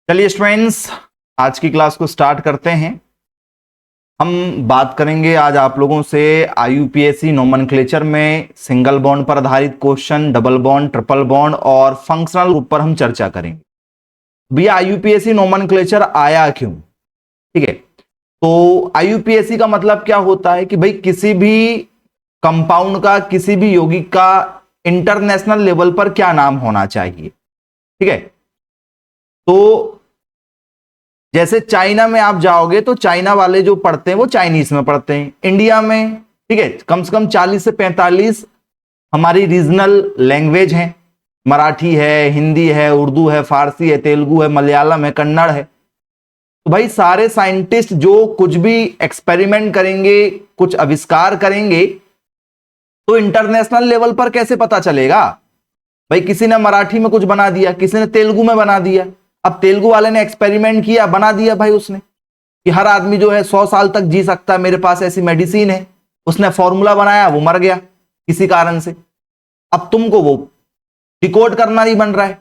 चलिए स्टूडेंट्स, आज की क्लास को स्टार्ट करते हैं। हम बात करेंगे आज आप लोगों से आईयूपीएसी नोमेनक्लेचर में सिंगल बॉन्ड पर आधारित question, double bond, triple bond और फंक्शनल ग्रुप पर हम चर्चा करेंगे। भैया आईयूपीएसी नोमेनक्लेचर आया क्यों? ठीक है, तो आईयूपीएसी का मतलब क्या होता है कि भाई किसी भी कंपाउंड का, किसी भी यौगिक का इंटरनेशनल लेवल पर क्या नाम होना चाहिए। ठीक है, तो जैसे चाइना में आप जाओगे तो चाइना वाले जो पढ़ते हैं वो चाइनीज में पढ़ते हैं। इंडिया में ठीक है कम से कम 40 से 45 हमारी रीजनल लैंग्वेज हैं। मराठी है, हिंदी है, उर्दू है, फारसी है, तेलुगु है, मलयालम है, कन्नड़ है। तो भाई सारे साइंटिस्ट जो कुछ भी एक्सपेरिमेंट करेंगे, कुछ आविष्कार करेंगे, तो इंटरनेशनल लेवल पर कैसे पता चलेगा? भाई किसी ने मराठी में कुछ बना दिया, किसी ने तेलुगु में बना दिया। अब तेलुगु वाले ने एक्सपेरिमेंट किया, बना दिया भाई उसने कि हर आदमी जो है 100 साल तक जी सकता है, मेरे पास ऐसी मेडिसिन है। उसने फॉर्मूला बनाया, वो मर गया किसी कारण से। अब तुमको वो डिकोड करना नहीं बन रहा है,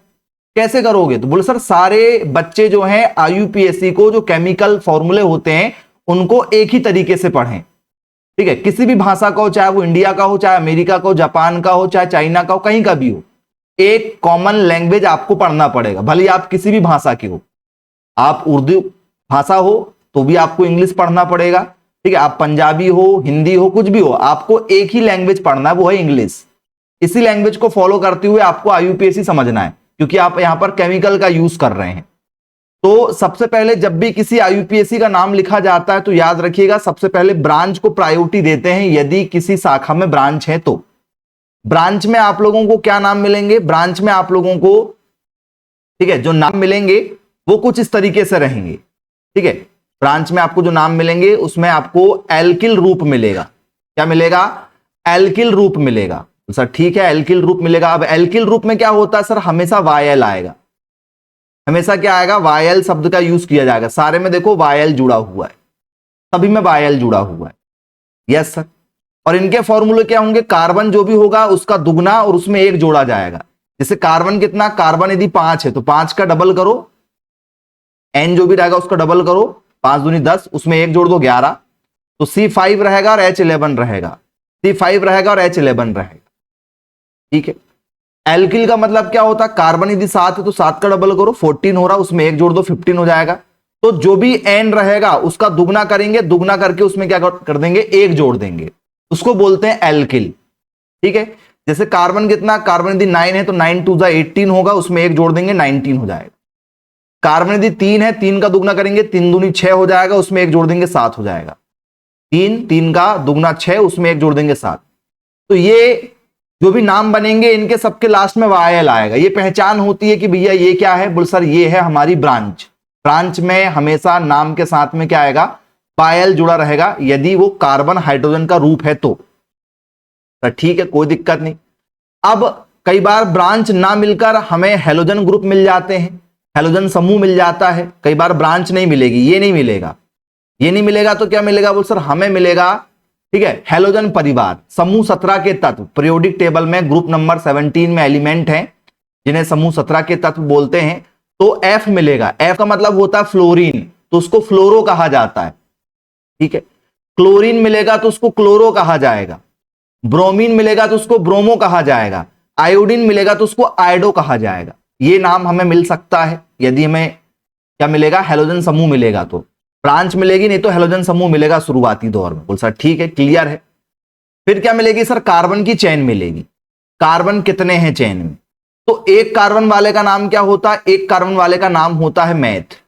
कैसे करोगे? तो बोले सर सारे बच्चे जो हैं आईयूपीएसी को जो केमिकल फॉर्मूले होते हैं उनको एक ही तरीके से पढ़ें। ठीक है, किसी भी भाषा का हो, चाहे वो इंडिया का हो, चाहे अमेरिका का हो, जापान का हो, चाहे चाइना का हो, कहीं का भी हो, एक कॉमन लैंग्वेज आपको पढ़ना पड़ेगा। भले आप किसी भी भाषा के हो, आप उर्दू भाषा हो तो भी आपको इंग्लिश पढ़ना पड़ेगा। ठीक है, आप पंजाबी हो, हिंदी हो, कुछ भी हो, आपको एक ही लैंग्वेज पढ़ना है, वो है इंग्लिश। इसी लैंग्वेज को फॉलो करते हुए आपको आईयूपीएसी समझना है, क्योंकि आप यहां पर केमिकल का यूज कर रहे हैं। तो सबसे पहले जब भी किसी आईयूपीएसी का नाम लिखा जाता है तो याद रखिएगा, सबसे पहले ब्रांच को प्रायोरिटी देते हैं। यदि किसी शाखा में ब्रांच है तो ब्रांच में आप लोगों को क्या नाम मिलेंगे? ब्रांच में आप लोगों को ठीक है जो नाम मिलेंगे वो कुछ इस तरीके से रहेंगे। ठीक है, ब्रांच में आपको जो नाम मिलेंगे उसमें आपको एल्किल रूप मिलेगा। क्या मिलेगा? एल्किल रूप मिलेगा। सर ठीक है, एल्किल रूप मिलेगा। अब एल्किल रूप में क्या होता है सर? हमेशा वायल आएगा। हमेशा क्या आएगा? वायल शब्द का यूज किया जाएगा। सारे में देखो वायल जुड़ा हुआ है, सभी में वायल जुड़ा हुआ है। Yes sir. और इनके फॉर्मूले क्या होंगे? कार्बन जो भी होगा उसका दुगना और उसमें एक जोड़ा जाएगा। जैसे कार्बन कितना? कार्बन यदि 5 है तो 5 का डबल करो, एन जो भी रहेगा उसका डबल करो, 5 दूनी 10, उसमें एक जोड़ दो 11, तो C5 रहेगा और H11 रहेगा। C5 रहेगा और H11 रहेगा। ठीक है, एल्किल का मतलब क्या होता है? कार्बन यदि 7 है तो 7 का डबल करो, 14 हो रहा, उसमें एक जोड़ दो, 15 हो जाएगा। तो जो भी एन रहेगा उसका दुगना करेंगे, दुगना करके उसमें क्या कर देंगे? एक जोड़ देंगे, उसको बोलते हैं एल्किल। ठीक है, जैसे कार्बन कितना? कार्बन यदि 9 है तो 9 2 18 होगा, उसमें एक जोड़ देंगे, 19 हो जाएगा। कार्बन यदि 3 है, 3 का दुगना करेंगे, 3 दूनी 6 हो जाएगा, उसमें एक जोड़ देंगे, 7 हो जाएगा। 3 का दुगना 6, उसमें एक जोड़ देंगे, 7। तो ये जो भी नाम बनेंगे इनके सबके लास्ट में वायल आएगा। ये पहचान होती है कि भैया ये क्या है? बोल सर ये है हमारी ब्रांच। ब्रांच में हमेशा नाम के साथ में क्या आएगा? वायल जुड़ा रहेगा, यदि वो कार्बन हाइड्रोजन का रूप है तो ठीक है, कोई दिक्कत नहीं। अब कई बार ब्रांच ना मिलकर हमें हेलोजन ग्रुप मिल जाते हैं, हेलोजन समूह मिल जाता है। कई बार ब्रांच नहीं मिलेगी, ये नहीं मिलेगा। ये नहीं मिलेगा तो क्या मिलेगा? बोल सर हमें मिलेगा ठीक है हेलोजन परिवार, समूह 17 के तत्व। पीरियोडिक टेबल में ग्रुप नंबर 17 में एलिमेंट हैं जिन्हें समूह 17 के तत्व बोलते हैं। तो F मिलेगा। F का मतलब होता है फ्लोरीन, तो उसको फ्लोरो कहा जाता है। ठीक है, क्लोरीन मिलेगा तो उसको क्लोरो कहा जाएगा। ब्रोमीन मिलेगा तो उसको ब्रोमो कहा जाएगा। आयोडीन मिलेगा तो उसको आयोडो कहा जाएगा। ये नाम हमें मिल सकता है यदि हमें क्या मिलेगा? हेलोजन समूह मिलेगा। तो ब्रांच मिलेगी, नहीं तो हेलोजन समूह मिलेगा शुरुआती दौर में। बोल सर ठीक है, क्लियर है। फिर क्या मिलेगी सर? कार्बन की चेन मिलेगी। कार्बन कितने हैं चेन में? तो एक कार्बन वाले का नाम क्या होता है? एक कार्बन वाले का नाम होता है मैथ।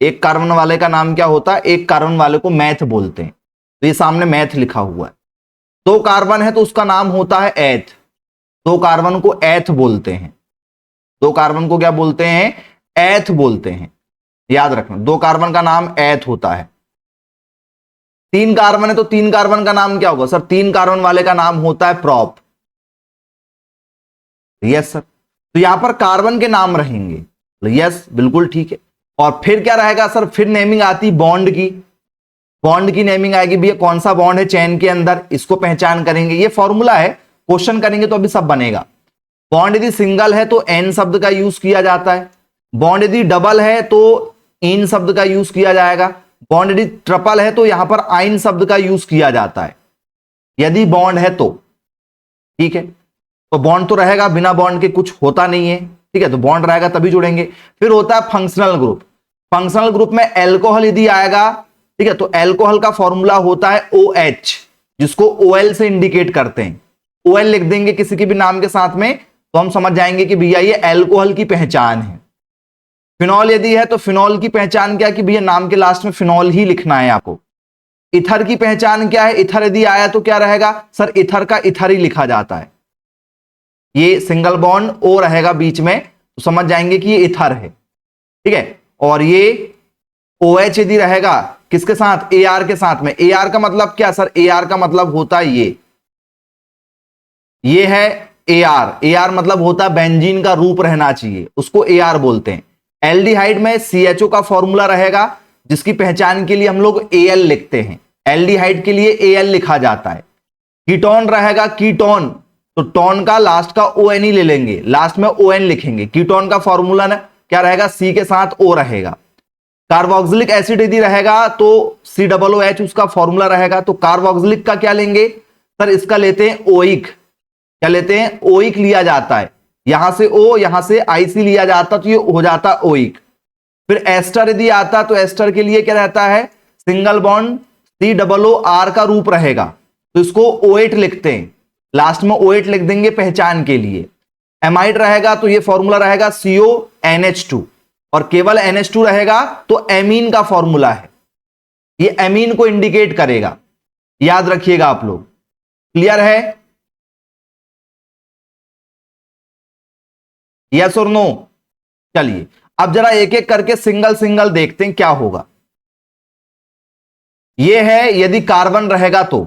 एक कार्बन वाले का नाम क्या होता है? एक कार्बन वाले को मैथ बोलते हैं। तो ये सामने मैथ लिखा हुआ है। 2 कार्बन है तो उसका नाम होता है एथ। 2 कार्बन को एथ बोलते हैं। 2 कार्बन को क्या बोलते हैं? एथ बोलते हैं। याद रखना, 2 कार्बन का नाम एथ होता है। 3 कार्बन है तो 3 कार्बन का नाम क्या होगा? सर 3 कार्बन वाले का नाम होता है प्रॉप। Yes sir. तो यहां पर कार्बन के नाम रहेंगे। यस बिल्कुल ठीक है। और फिर क्या रहेगा सर? फिर नेमिंग आती बॉन्ड की। बॉन्ड की नेमिंग आएगी भैया, कौन सा बॉन्ड है चेन के अंदर, इसको पहचान करेंगे। ये फॉर्मूला है, क्वेश्चन करेंगे तो अभी सब बनेगा। बॉन्ड यदि सिंगल है तो एन शब्द का यूज किया जाता है। बॉन्ड यदि डबल है तो इन शब्द का यूज किया जाएगा, बॉन्ड यदि ट्रिपल है तो यहां पर आइन शब्द का यूज किया जाता है, यदि बॉन्ड है तो। ठीक है, तो बॉन्ड तो रहेगा, बिना बॉन्ड के कुछ होता नहीं है। ठीक है, तो बॉन्ड रहेगा तभी जुड़ेंगे। फिर होता है फंक्शनल ग्रुप। फंक्शनल ग्रुप में एल्कोहल यदि आएगा, ठीक है, तो एल्कोहल का फॉर्मूला होता है OH, जिसको OL से इंडिकेट करते हैं। OL लिख देंगे किसी के भी नाम के साथ में तो हम समझ जाएंगे कि भैया ये एल्कोहल की पहचान है। फिनॉल यदि है तो फिनॉल की पहचान क्या है कि भैया नाम के लास्ट में फिनॉल ही लिखना है आपको। इथर की पहचान क्या है, इथर यदि आया तो क्या रहेगा सर, इथर का इथर ही लिखा जाता है। ये सिंगल बॉन्ड ओ रहेगा बीच में तो समझ जाएंगे कि ये इथर है। ठीक है, और ये OH यदि रहेगा किसके साथ, AR के साथ में। AR का मतलब क्या सर, AR का मतलब होता है ये है AR मतलब होता है बेंजीन का रूप रहना चाहिए, उसको AR बोलते हैं। एल्डिहाइड में CHO का फॉर्मूला रहेगा जिसकी पहचान के लिए हम लोग AL लिखते हैं, एल्डिहाइड के लिए AL लिखा जाता है। कीटोन रहेगा, कीटोन तो टोन का लास्ट का ON ही ले लेंगे, लास्ट में ON लिखेंगे। कीटोन का फॉर्मूला ना क्या रहेगा, C के साथ O रहेगा। कार्बोक्सिलिक एसिड यदि रहेगा तो COOH उसका फॉर्मूला रहेगा। तो कार्बोक्सिलिक का क्या लेंगे सर, इसका लेते हैं ओइक। क्या लेते हैं, ओइक लिया जाता है, यहां से O यहां से IC लिया जाता तो ये हो जाता ओइक। फिर एस्टर यदि आता तो एस्टर के लिए क्या रहता है, सिंगल बॉन्ड COOR का रूप रहेगा तो इसको O8 लिखते हैं, लास्ट में O8 लिख देंगे पहचान के लिए। एमाइड रहेगा तो ये फॉर्मूला रहेगा CONH2 और केवल NH2 रहेगा तो एमीन का फॉर्मूला है, ये एमीन को इंडिकेट करेगा, याद रखिएगा आप लोग। क्लियर है, यस और नो। चलिए अब जरा एक एक करके सिंगल सिंगल देखते हैं क्या होगा। यह है यदि कार्बन रहेगा तो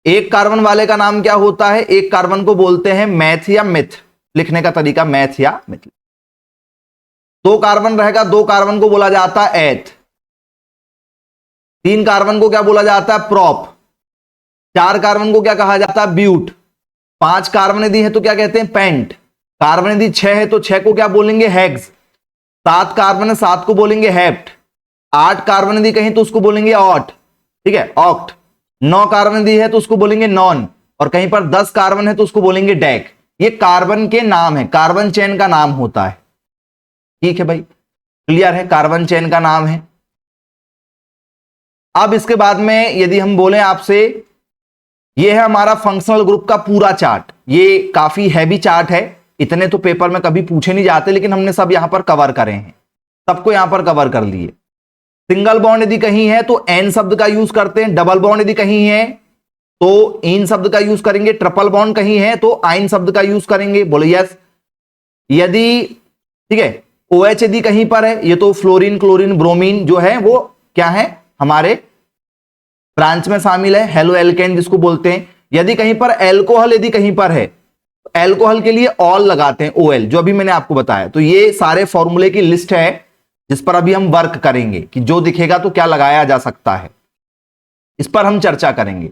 एक कार्बन वाले का नाम क्या होता है, एक कार्बन को बोलते हैं मैथ या मिथ, लिखने का तरीका मैथ या मिथ। दो कार्बन रहेगा, दो कार्बन को बोला जाता है एथ। तीन कार्बन को क्या बोला जाता है, प्रॉप। चार कार्बन को क्या कहा जाता है, ब्यूट। पांच कार्बन यदि है तो क्या कहते हैं, पेंट। कार्बन यदि 6 है तो 6 को क्या बोलेंगे, हेक्स। 7 कार्बन है, 7 को बोलेंगे हेप्ट। 8 कार्बन यदि कहीं तो उसको बोलेंगे ऑट, ठीक है, ऑक्ट। 9 कार्बन यदि है तो उसको बोलेंगे नॉन, और कहीं पर 10 कार्बन है तो उसको बोलेंगे डेक। ये कार्बन के नाम है, कार्बन चेन का नाम होता है। ठीक है भाई, क्लियर है, कार्बन चेन का नाम है। अब इसके बाद में यदि हम बोलें आपसे, ये है हमारा फंक्शनल ग्रुप का पूरा चार्ट। ये काफी हैवी चार्ट है, इतने तो पेपर में कभी पूछे नहीं जाते, लेकिन हमने सब यहां पर कवर करे हैं, सबको यहां पर कवर कर लिए। सिंगल बॉन्ड यदि कहीं है तो एन शब्द का यूज करते हैं, डबल बॉन्ड यदि कहीं है तो इन शब्द का यूज करेंगे, ट्रिपल बॉन्ड कहीं है तो आइन शब्द का यूज करेंगे। बोलो यस। यदि ठीक है OH यदि कहीं पर है, ये तो फ्लोरीन, क्लोरीन, ब्रोमीन जो है वो क्या है, हमारे ब्रांच में शामिल है, हेलो एल्केन जिसको बोलते हैं। यदि कहीं पर एल्कोहल यदि कहीं पर है, एल्कोहल के लिए ऑल लगाते हैं, OL, जो अभी मैंने आपको बताया। तो ये सारे फॉर्मूले की लिस्ट है जिस पर अभी हम वर्क करेंगे कि जो दिखेगा तो क्या लगाया जा सकता है, इस पर हम चर्चा करेंगे।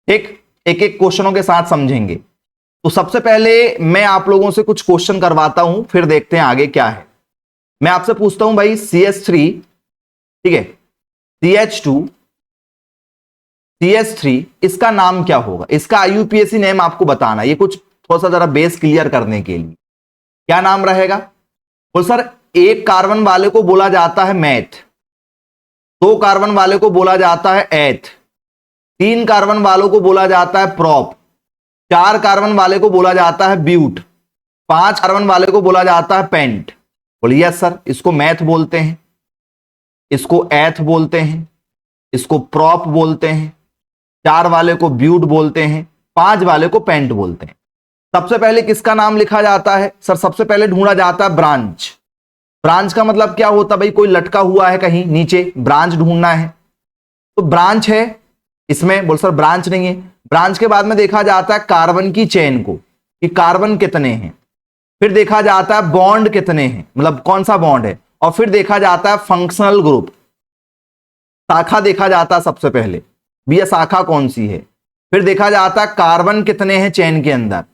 एक एक क्वेश्चनों के साथ समझेंगे। तो सबसे पहले मैं आप लोगों से कुछ क्वेश्चन करवाता हूं, फिर देखते हैं आगे क्या है। मैं आपसे पूछता हूं भाई CH3, ठीक है, CH2, CH3, इसका नाम क्या होगा, इसका IUPAC नेम आपको बताना। ये कुछ थोड़ा सा जरा बेस क्लियर करने के लिए क्या नाम रहेगा। बोल सर, एक कार्बन वाले को बोला जाता है मैथ, दो कार्बन वाले को बोला जाता है एथ, तीन कार्बन वालों को बोला जाता है प्रॉप, चार कार्बन वाले को बोला जाता है ब्यूट, पांच कार्बन वाले को बोला जाता है पेंट। बोलिए यस सर, इसको मैथ बोलते हैं, इसको एथ बोलते हैं, इसको प्रॉप बोलते हैं, चार वाले को ब्यूट बोलते हैं, पांच वाले को पेंट बोलते हैं। सबसे पहले किसका नाम लिखा जाता है सर, सबसे पहले ढूंढा जाता है ब्रांच। ब्रांच का मतलब क्या होता है भाई, कोई लटका हुआ है कहीं नीचे, ब्रांच ढूंढना है तो ब्रांच है इसमें। बोल सर ब्रांच नहीं है। ब्रांच के बाद में देखा जाता है कार्बन की चेन को कि कार्बन कितने हैं, फिर देखा जाता है बॉन्ड कितने हैं, मतलब कौन सा बॉन्ड है, और फिर देखा जाता है फंक्शनल ग्रुप, शाखा देखा जाता है सबसे पहले भी, यह शाखा कौन सी है। फिर देखा जाता है कार्बन कितने हैं चेन के अंदर,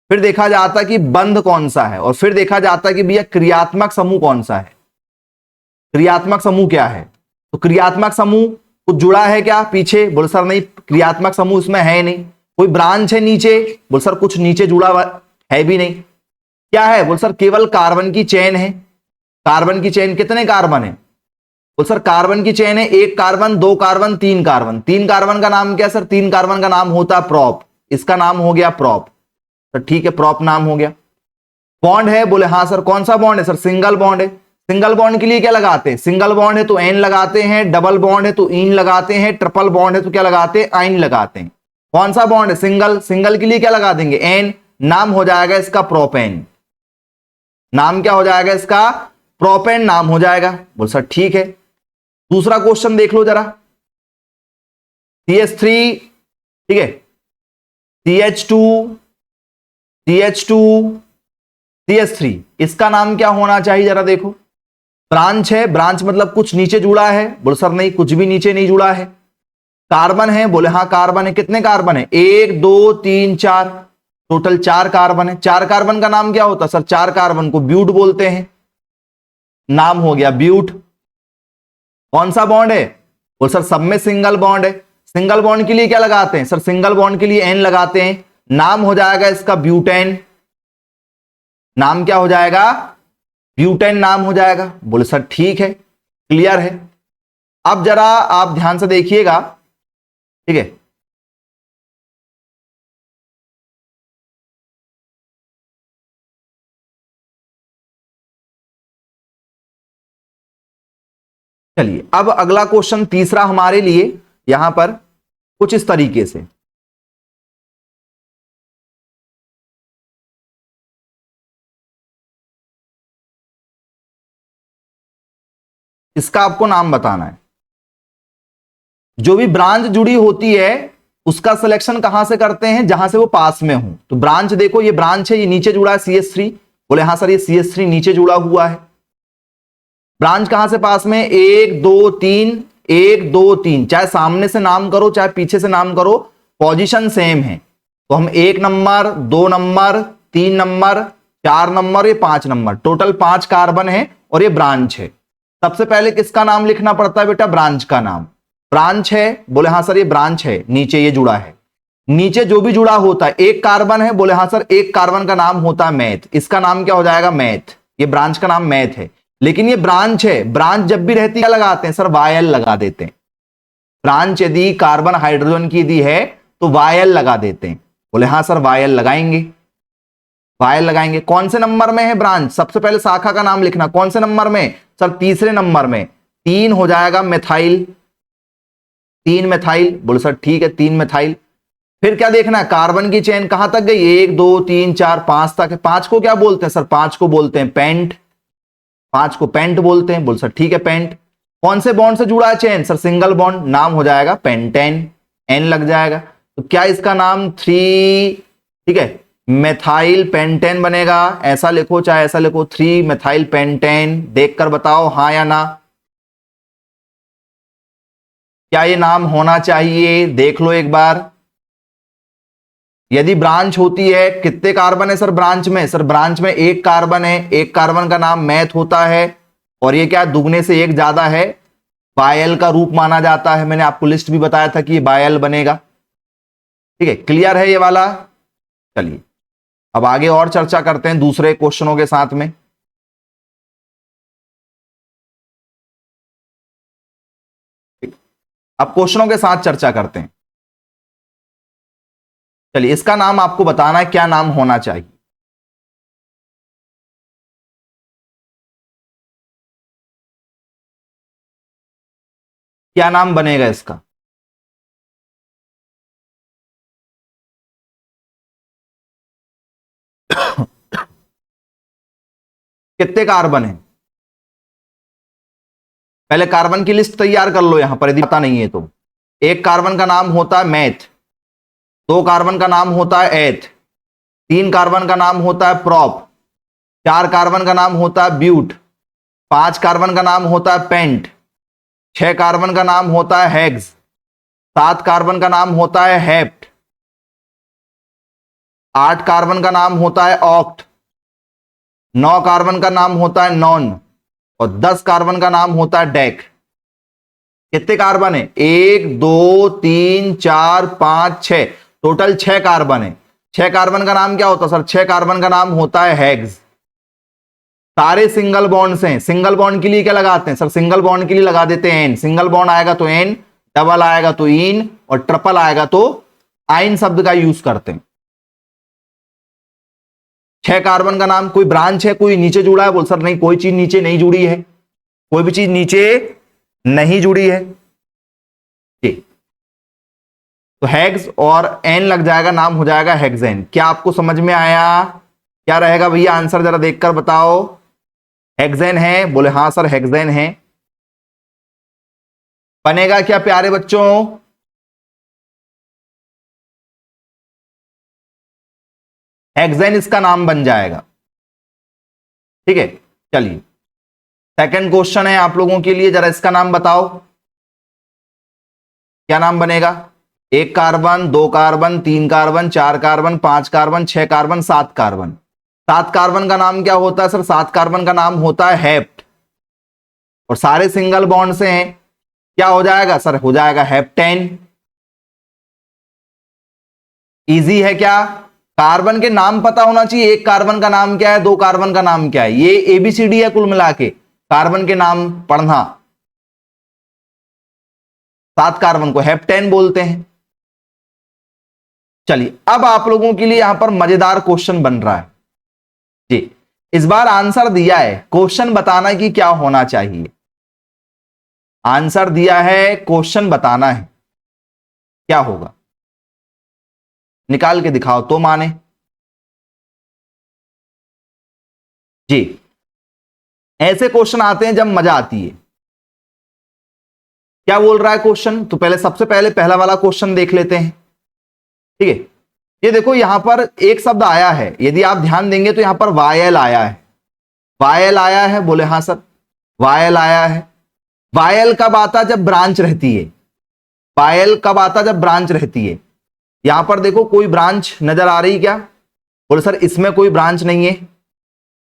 फिर देखा जाता है कि बंध कौन सा है, और फिर देखा जाता है कि भैया क्रियात्मक समूह कौन सा है, क्रियात्मक समूह क्या है। तो क्रियात्मक समूह कुछ जुड़ा है क्या पीछे, बोले सर नहीं, क्रियात्मक समूह इसमें है नहीं। कोई ब्रांच है नीचे, बोले सर कुछ नीचे जुड़ा हुआ है भी नहीं। क्या है, बोले सर केवल कार्बन की चेन है। कार्बन की चेन कितने कार्बन है, बोले सर कार्बन की चेन है 1 कार्बन 2 कार्बन 3 कार्बन। 3 कार्बन का नाम क्या सर, 3 कार्बन का नाम होता है प्रोप, इसका नाम हो गया प्रोप। तो ठीक है, प्रोप नाम हो गया। बॉन्ड है, बोले हाँ सर कौन सा बॉन्ड है सर, सिंगल बॉन्ड है। सिंगल बॉन्ड के लिए क्या लगाते हैं, सिंगल बॉन्ड है तो एन लगाते हैं, डबल बॉन्ड है तो इन लगाते हैं, ट्रिपल बॉन्ड है तो क्या लगाते हैं, आइन लगाते हैं। कौन सा बॉन्ड है, सिंगल, सिंगल के लिए क्या लगा देंगे, एन। नाम हो जाएगा इसका प्रोपेन, नाम क्या हो जाएगा इसका, प्रोपेन नाम हो जाएगा। बोल सर ठीक है। दूसरा क्वेश्चन देख लो जरा, CH3, ठीक है, CH2, CH2, CH3, इसका नाम क्या होना चाहिए जरा देखो। ब्रांच है, ब्रांच मतलब कुछ नीचे जुड़ा है, बोले सर नहीं कुछ भी नीचे नहीं जुड़ा है। कार्बन है, बोले हाँ कार्बन है। कितने कार्बन है, 1 2 3 4, टोटल 4 कार्बन है। 4 कार्बन का नाम क्या होता सर, 4 कार्बन को ब्यूट बोलते हैं, नाम हो गया ब्यूट। कौन सा बॉन्ड है, बोले सर सब में सिंगल बॉन्ड है। सिंगल बॉन्ड के लिए क्या लगाते हैं सर, सिंगल बॉन्ड के लिए एन लगाते हैं, नाम हो जाएगा इसका ब्यूटेन। नाम क्या हो जाएगा, ब्यूटेन नाम हो जाएगा। बोले सर ठीक है, क्लियर है। अब जरा आप ध्यान से देखिएगा, ठीक है, चलिए अब अगला क्वेश्चन तीसरा हमारे लिए यहां पर कुछ इस तरीके से, इसका आपको नाम बताना है। जो भी ब्रांच जुड़ी होती है उसका सिलेक्शन कहां से करते हैं, जहां से वो पास में हो। तो ब्रांच देखो, ये ब्रांच है, ये नीचे जुड़ा है CH3, बोले हाँ सर ये CH3 नीचे जुड़ा हुआ है। ब्रांच कहां से पास में, 1 2 3, 1 2 3, चाहे सामने से नाम करो चाहे पीछे से नाम करो, पोजीशन सेम है। तो हम 1 नंबर 2 नंबर 3 नंबर 4 नंबर, ये 5 नंबर, टोटल 5 कार्बन है और ये ब्रांच है। सबसे पहले किसका नाम लिखना पड़ता है बेटा, ब्रांच का नाम। ब्रांच है, बोले हाँ सर ये ब्रांच है, नीचे ये जुड़ा है। नीचे जो भी जुड़ा होता है, 1 कार्बन है, बोले हाँ सर 1 कार्बन का नाम होता है मैथ, इसका नाम क्या हो जाएगा, मैथ। ये ब्रांच का नाम मैथ है। लेकिन ये ब्रांच है, ब्रांच जब भी रहती है क्या लगाते हैं सर, वायल लगा देते हैं। ब्रांच यदि कार्बन हाइड्रोजन की यदि है तो वायल लगा देते हैं, बोले हाँ सर वायल लगाएंगे, वायल लगाएंगे। कौन से नंबर में है ब्रांच, सबसे पहले शाखा का नाम लिखना, कौन से नंबर में सर, तीसरे नंबर में। 3 हो जाएगा मिथाइल, 3 मिथाइल, बोले सर ठीक है 3 मिथाइल। फिर क्या देखना है, कार्बन की चेन कहां तक गई, 1 2 3 4 5 तक है। 5 को क्या बोलते हैं सर, 5 को बोलते हैं पेंट, 5 को पेंट बोलते हैं, बोल सर ठीक है पेंट। कौन से बॉन्ड से जुड़ा है चेन सर, सिंगल बॉन्ड, नाम हो जाएगा पेंटेन, एन लग जाएगा। तो क्या इसका नाम 3, ठीक है, मेथाइल पेंटेन बनेगा। ऐसा लिखो चाहे ऐसा लिखो, 3 मेथाइल पेंटेन। देखकर बताओ हाँ या ना, क्या ये नाम होना चाहिए, देख लो एक बार। यदि ब्रांच होती है, कितने कार्बन है सर ब्रांच में, सर ब्रांच में 1 कार्बन है, 1 कार्बन का नाम मैथ होता है, और ये क्या दुगने से 1 ज्यादा है, बायल का रूप माना जाता है। मैंने आपको लिस्ट भी बताया था कि ये बायल बनेगा, ठीक है, क्लियर है ये वाला। चलिए अब आगे और चर्चा करते हैं दूसरे क्वेश्चनों के साथ में। अब क्वेश्चनों के साथ चर्चा करते हैं। चलिए इसका नाम आपको बताना है, क्या नाम होना चाहिए। क्या नाम बनेगा इसका, कितने कार्बन है, पहले कार्बन की लिस्ट तैयार कर लो यहां पर यदि पता नहीं है तो। 1 कार्बन का नाम होता है मैथ, 2 कार्बन का नाम होता है एथ, 3 कार्बन का नाम होता है प्रोप, 4 कार्बन का नाम होता है ब्यूट, 5 कार्बन का नाम होता है पेंट, 6 कार्बन का नाम होता है हेक्स, 7 कार्बन का नाम होता है हेप्ट, 8 कार्बन का नाम होता है ऑक्ट, 9 कार्बन का नाम होता है नॉन, और 10 कार्बन का नाम होता है डेक। कितने कार्बन है? 1 2 3 4 5 6, टोटल 6 कार्बन है। 6 कार्बन का नाम क्या होता है सर? 6 कार्बन का नाम होता है हेक्स। सारे सिंगल बॉन्ड हैं। सिंगल बॉन्ड के लिए क्या लगाते हैं सर? सिंगल बॉन्ड के लिए लगा देते हैं एन। सिंगल बॉन्ड आएगा तो एन, डबल आएगा तो इन, और ट्रिपल आएगा तो आइन शब्द का यूज करते हैं। 6 कार्बन का नाम। कोई ब्रांच है, कोई नीचे जुड़ा है? बोल सर नहीं, कोई चीज नीचे नहीं जुड़ी है, कोई भी चीज नीचे नहीं जुड़ी है। ठीक, तो हेक्स और एन लग जाएगा, नाम हो जाएगा हेक्सेन। क्या आपको समझ में आया? क्या रहेगा भैया आंसर? जरा देखकर बताओ। हेक्सेन है? बोले हां सर हेक्सेन है। बनेगा क्या प्यारे बच्चों? हेक्सेन इसका नाम बन जाएगा। ठीक है, चलिए सेकंड क्वेश्चन है आप लोगों के लिए, जरा इसका नाम बताओ। क्या नाम बनेगा? 1 carbon, 2 carbon, 3 carbon, 4 carbon, 5 carbon, 6 carbon, 7 carbon. 7 carbon का नाम क्या होता है सर? 7 कार्बन का नाम होता है हेप्ट, और सारे सिंगल बॉन्ड से हैं। क्या हो जाएगा सर? हो जाएगा हेप्टेन। इजी है क्या? कार्बन के नाम पता होना चाहिए। 1 कार्बन का नाम क्या है, 2 कार्बन का नाम क्या है, ये एबीसीडी है कुल मिला के कार्बन के नाम पढ़ना। 7 कार्बन को हेप्टेन बोलते हैं। चलिए अब आप लोगों के लिए यहां पर मजेदार क्वेश्चन बन रहा है जी। इस बार आंसर दिया है, क्वेश्चन बताना कि क्या होना चाहिए। आंसर दिया है, क्वेश्चन बताना है क्या होगा। निकाल के दिखाओ तो माने जी। ऐसे क्वेश्चन आते हैं जब मजा आती है। क्या बोल रहा है क्वेश्चन? तो पहले सबसे पहले पहला वाला क्वेश्चन देख लेते हैं। ठीक है, ये देखो यहां पर एक शब्द आया है, यदि आप ध्यान देंगे तो यहां पर वायल आया है। वायल आया है? बोले हां सर वायल आया है। वायल कब आता? जब ब्रांच रहती है। वायल कब आता? जब ब्रांच रहती है। यहां पर देखो कोई ब्रांच नजर आ रही क्या? बोले सर इसमें कोई ब्रांच नहीं है,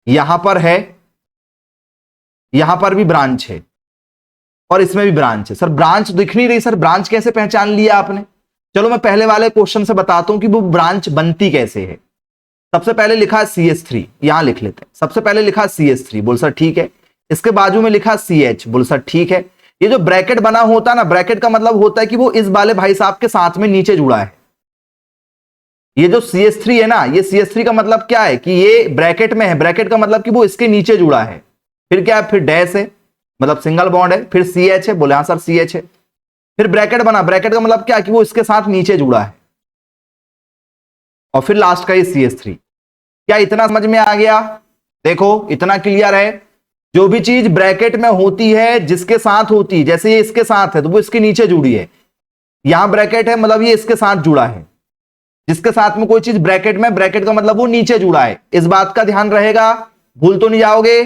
यहां पर है, यहां पर भी ब्रांच है, और इसमें भी ब्रांच है। सर ब्रांच दिख नहीं रही, सर ब्रांच कैसे पहचान लिया आपने? चलो मैं पहले वाले क्वेश्चन से बताता हूं कि वो ब्रांच बनती कैसे है। सबसे पहले लिखा है CH3, यहां लिख लेते हैं। सबसे पहले लिखा CH3, बोल सर ठीक है। इसके बाजू में लिखा CH, बोल सर ठीक है। ये जो ब्रैकेट बना होता है ना, ब्रैकेट का मतलब होता है कि वो इस वाले भाई साहब के साथ में नीचे जुड़ा है। ये जो CH3 है ना, ये CH3 का मतलब क्या है कि ये ब्रैकेट में है। ब्रैकेट का मतलब कि वो इसके नीचे जुड़ा है। फिर क्या है? फिर डैश है, मतलब सिंगल बॉन्ड है। फिर CH है, बोले हाँ सर CH है। फिर ब्रैकेट बना, ब्रैकेट का मतलब क्या कि वो इसके साथ नीचे जुड़ा है, और फिर लास्ट का ये CH3। क्या इतना समझ में आ गया? देखो इतना क्लियर है। जो भी चीज ब्रैकेट में होती है, जिसके साथ होती है, जैसे ये इसके साथ है तो वो इसके नीचे जुड़ी है। यहां ब्रैकेट है मतलब ये इसके साथ जुड़ा है। जिसके साथ में कोई चीज ब्रैकेट में, ब्रैकेट का मतलब वो नीचे जुड़ा है। इस बात का ध्यान रहेगा, भूल तो नहीं जाओगे।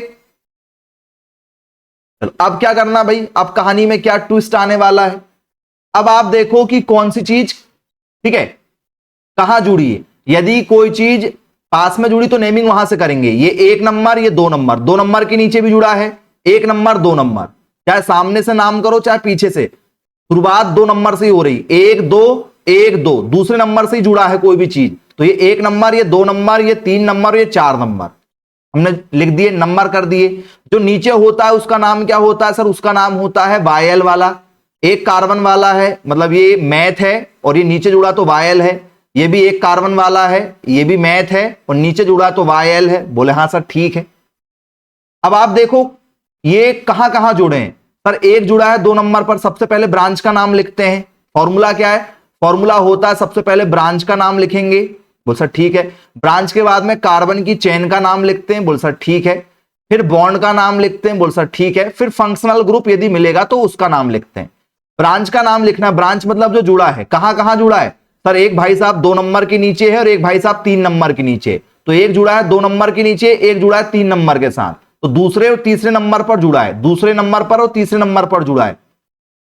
चलो अब क्या करना भाई, अब कहानी में क्या ट्विस्ट आने वाला है। अब आप देखो कि कौन सी चीज, ठीक है, कहां जुड़ी है। यदि कोई चीज पास में जुड़ी तो नेमिंग वहां से करेंगे। ये 1 नंबर, ये 2 नंबर, 2 नंबर के नीचे भी जुड़ा है। 1 नंबर 2 नंबर, चाहे सामने से नाम करो चाहे पीछे से, शुरुआत 2 नंबर से ही हो रही। 1 2 1 2, दूसरे नंबर से ही जुड़ा है कोई भी चीज। तो ये 1 नंबर, ये 2 नंबर, ये 3 नंबर, ये 4 नंबर हमने लिख दिए, नंबर कर दिए। जो नीचे होता है उसका नाम क्या होता है सर? उसका नाम होता है वायल वाला। 1 कार्बन वाला है, मतलब ये मैथ है, और ये नीचे जुड़ा तो वायल है। ये भी 1 कार्बन वाला है, ये भी मैथ है, और नीचे जुड़ा तो वायल है। बोले हाँ सर ठीक है। अब आप देखो ये कहां कहां जुड़े हैं सर? 1 जुड़ा है 2 नंबर पर। सबसे पहले ब्रांच का नाम लिखते हैं। फॉर्मूला क्या है? फॉर्मूला होता है सबसे पहले ब्रांच का नाम लिखेंगे। बोल सर ठीक है। ब्रांच के बाद में कार्बन की चेन का नाम लिखते हैं। बोल सर ठीक है। फिर बॉन्ड का नाम लिखते हैं। बोल सर ठीक है। फिर फंक्शनल ग्रुप यदि मिलेगा तो उसका नाम लिखते हैं। ब्रांच का नाम लिखना, ब्रांच मतलब जो जुड़ा है। कहां कहां जुड़ा है सर? एक भाई साहब 2 नंबर के नीचे है, और एक भाई साहब 3 नंबर के नीचे। तो एक जुड़ा है 2 नंबर के नीचे, एक जुड़ा है 3 नंबर के साथ। तो दूसरे और तीसरे नंबर पर जुड़ा है, दूसरे नंबर पर और तीसरे नंबर पर जुड़ा है।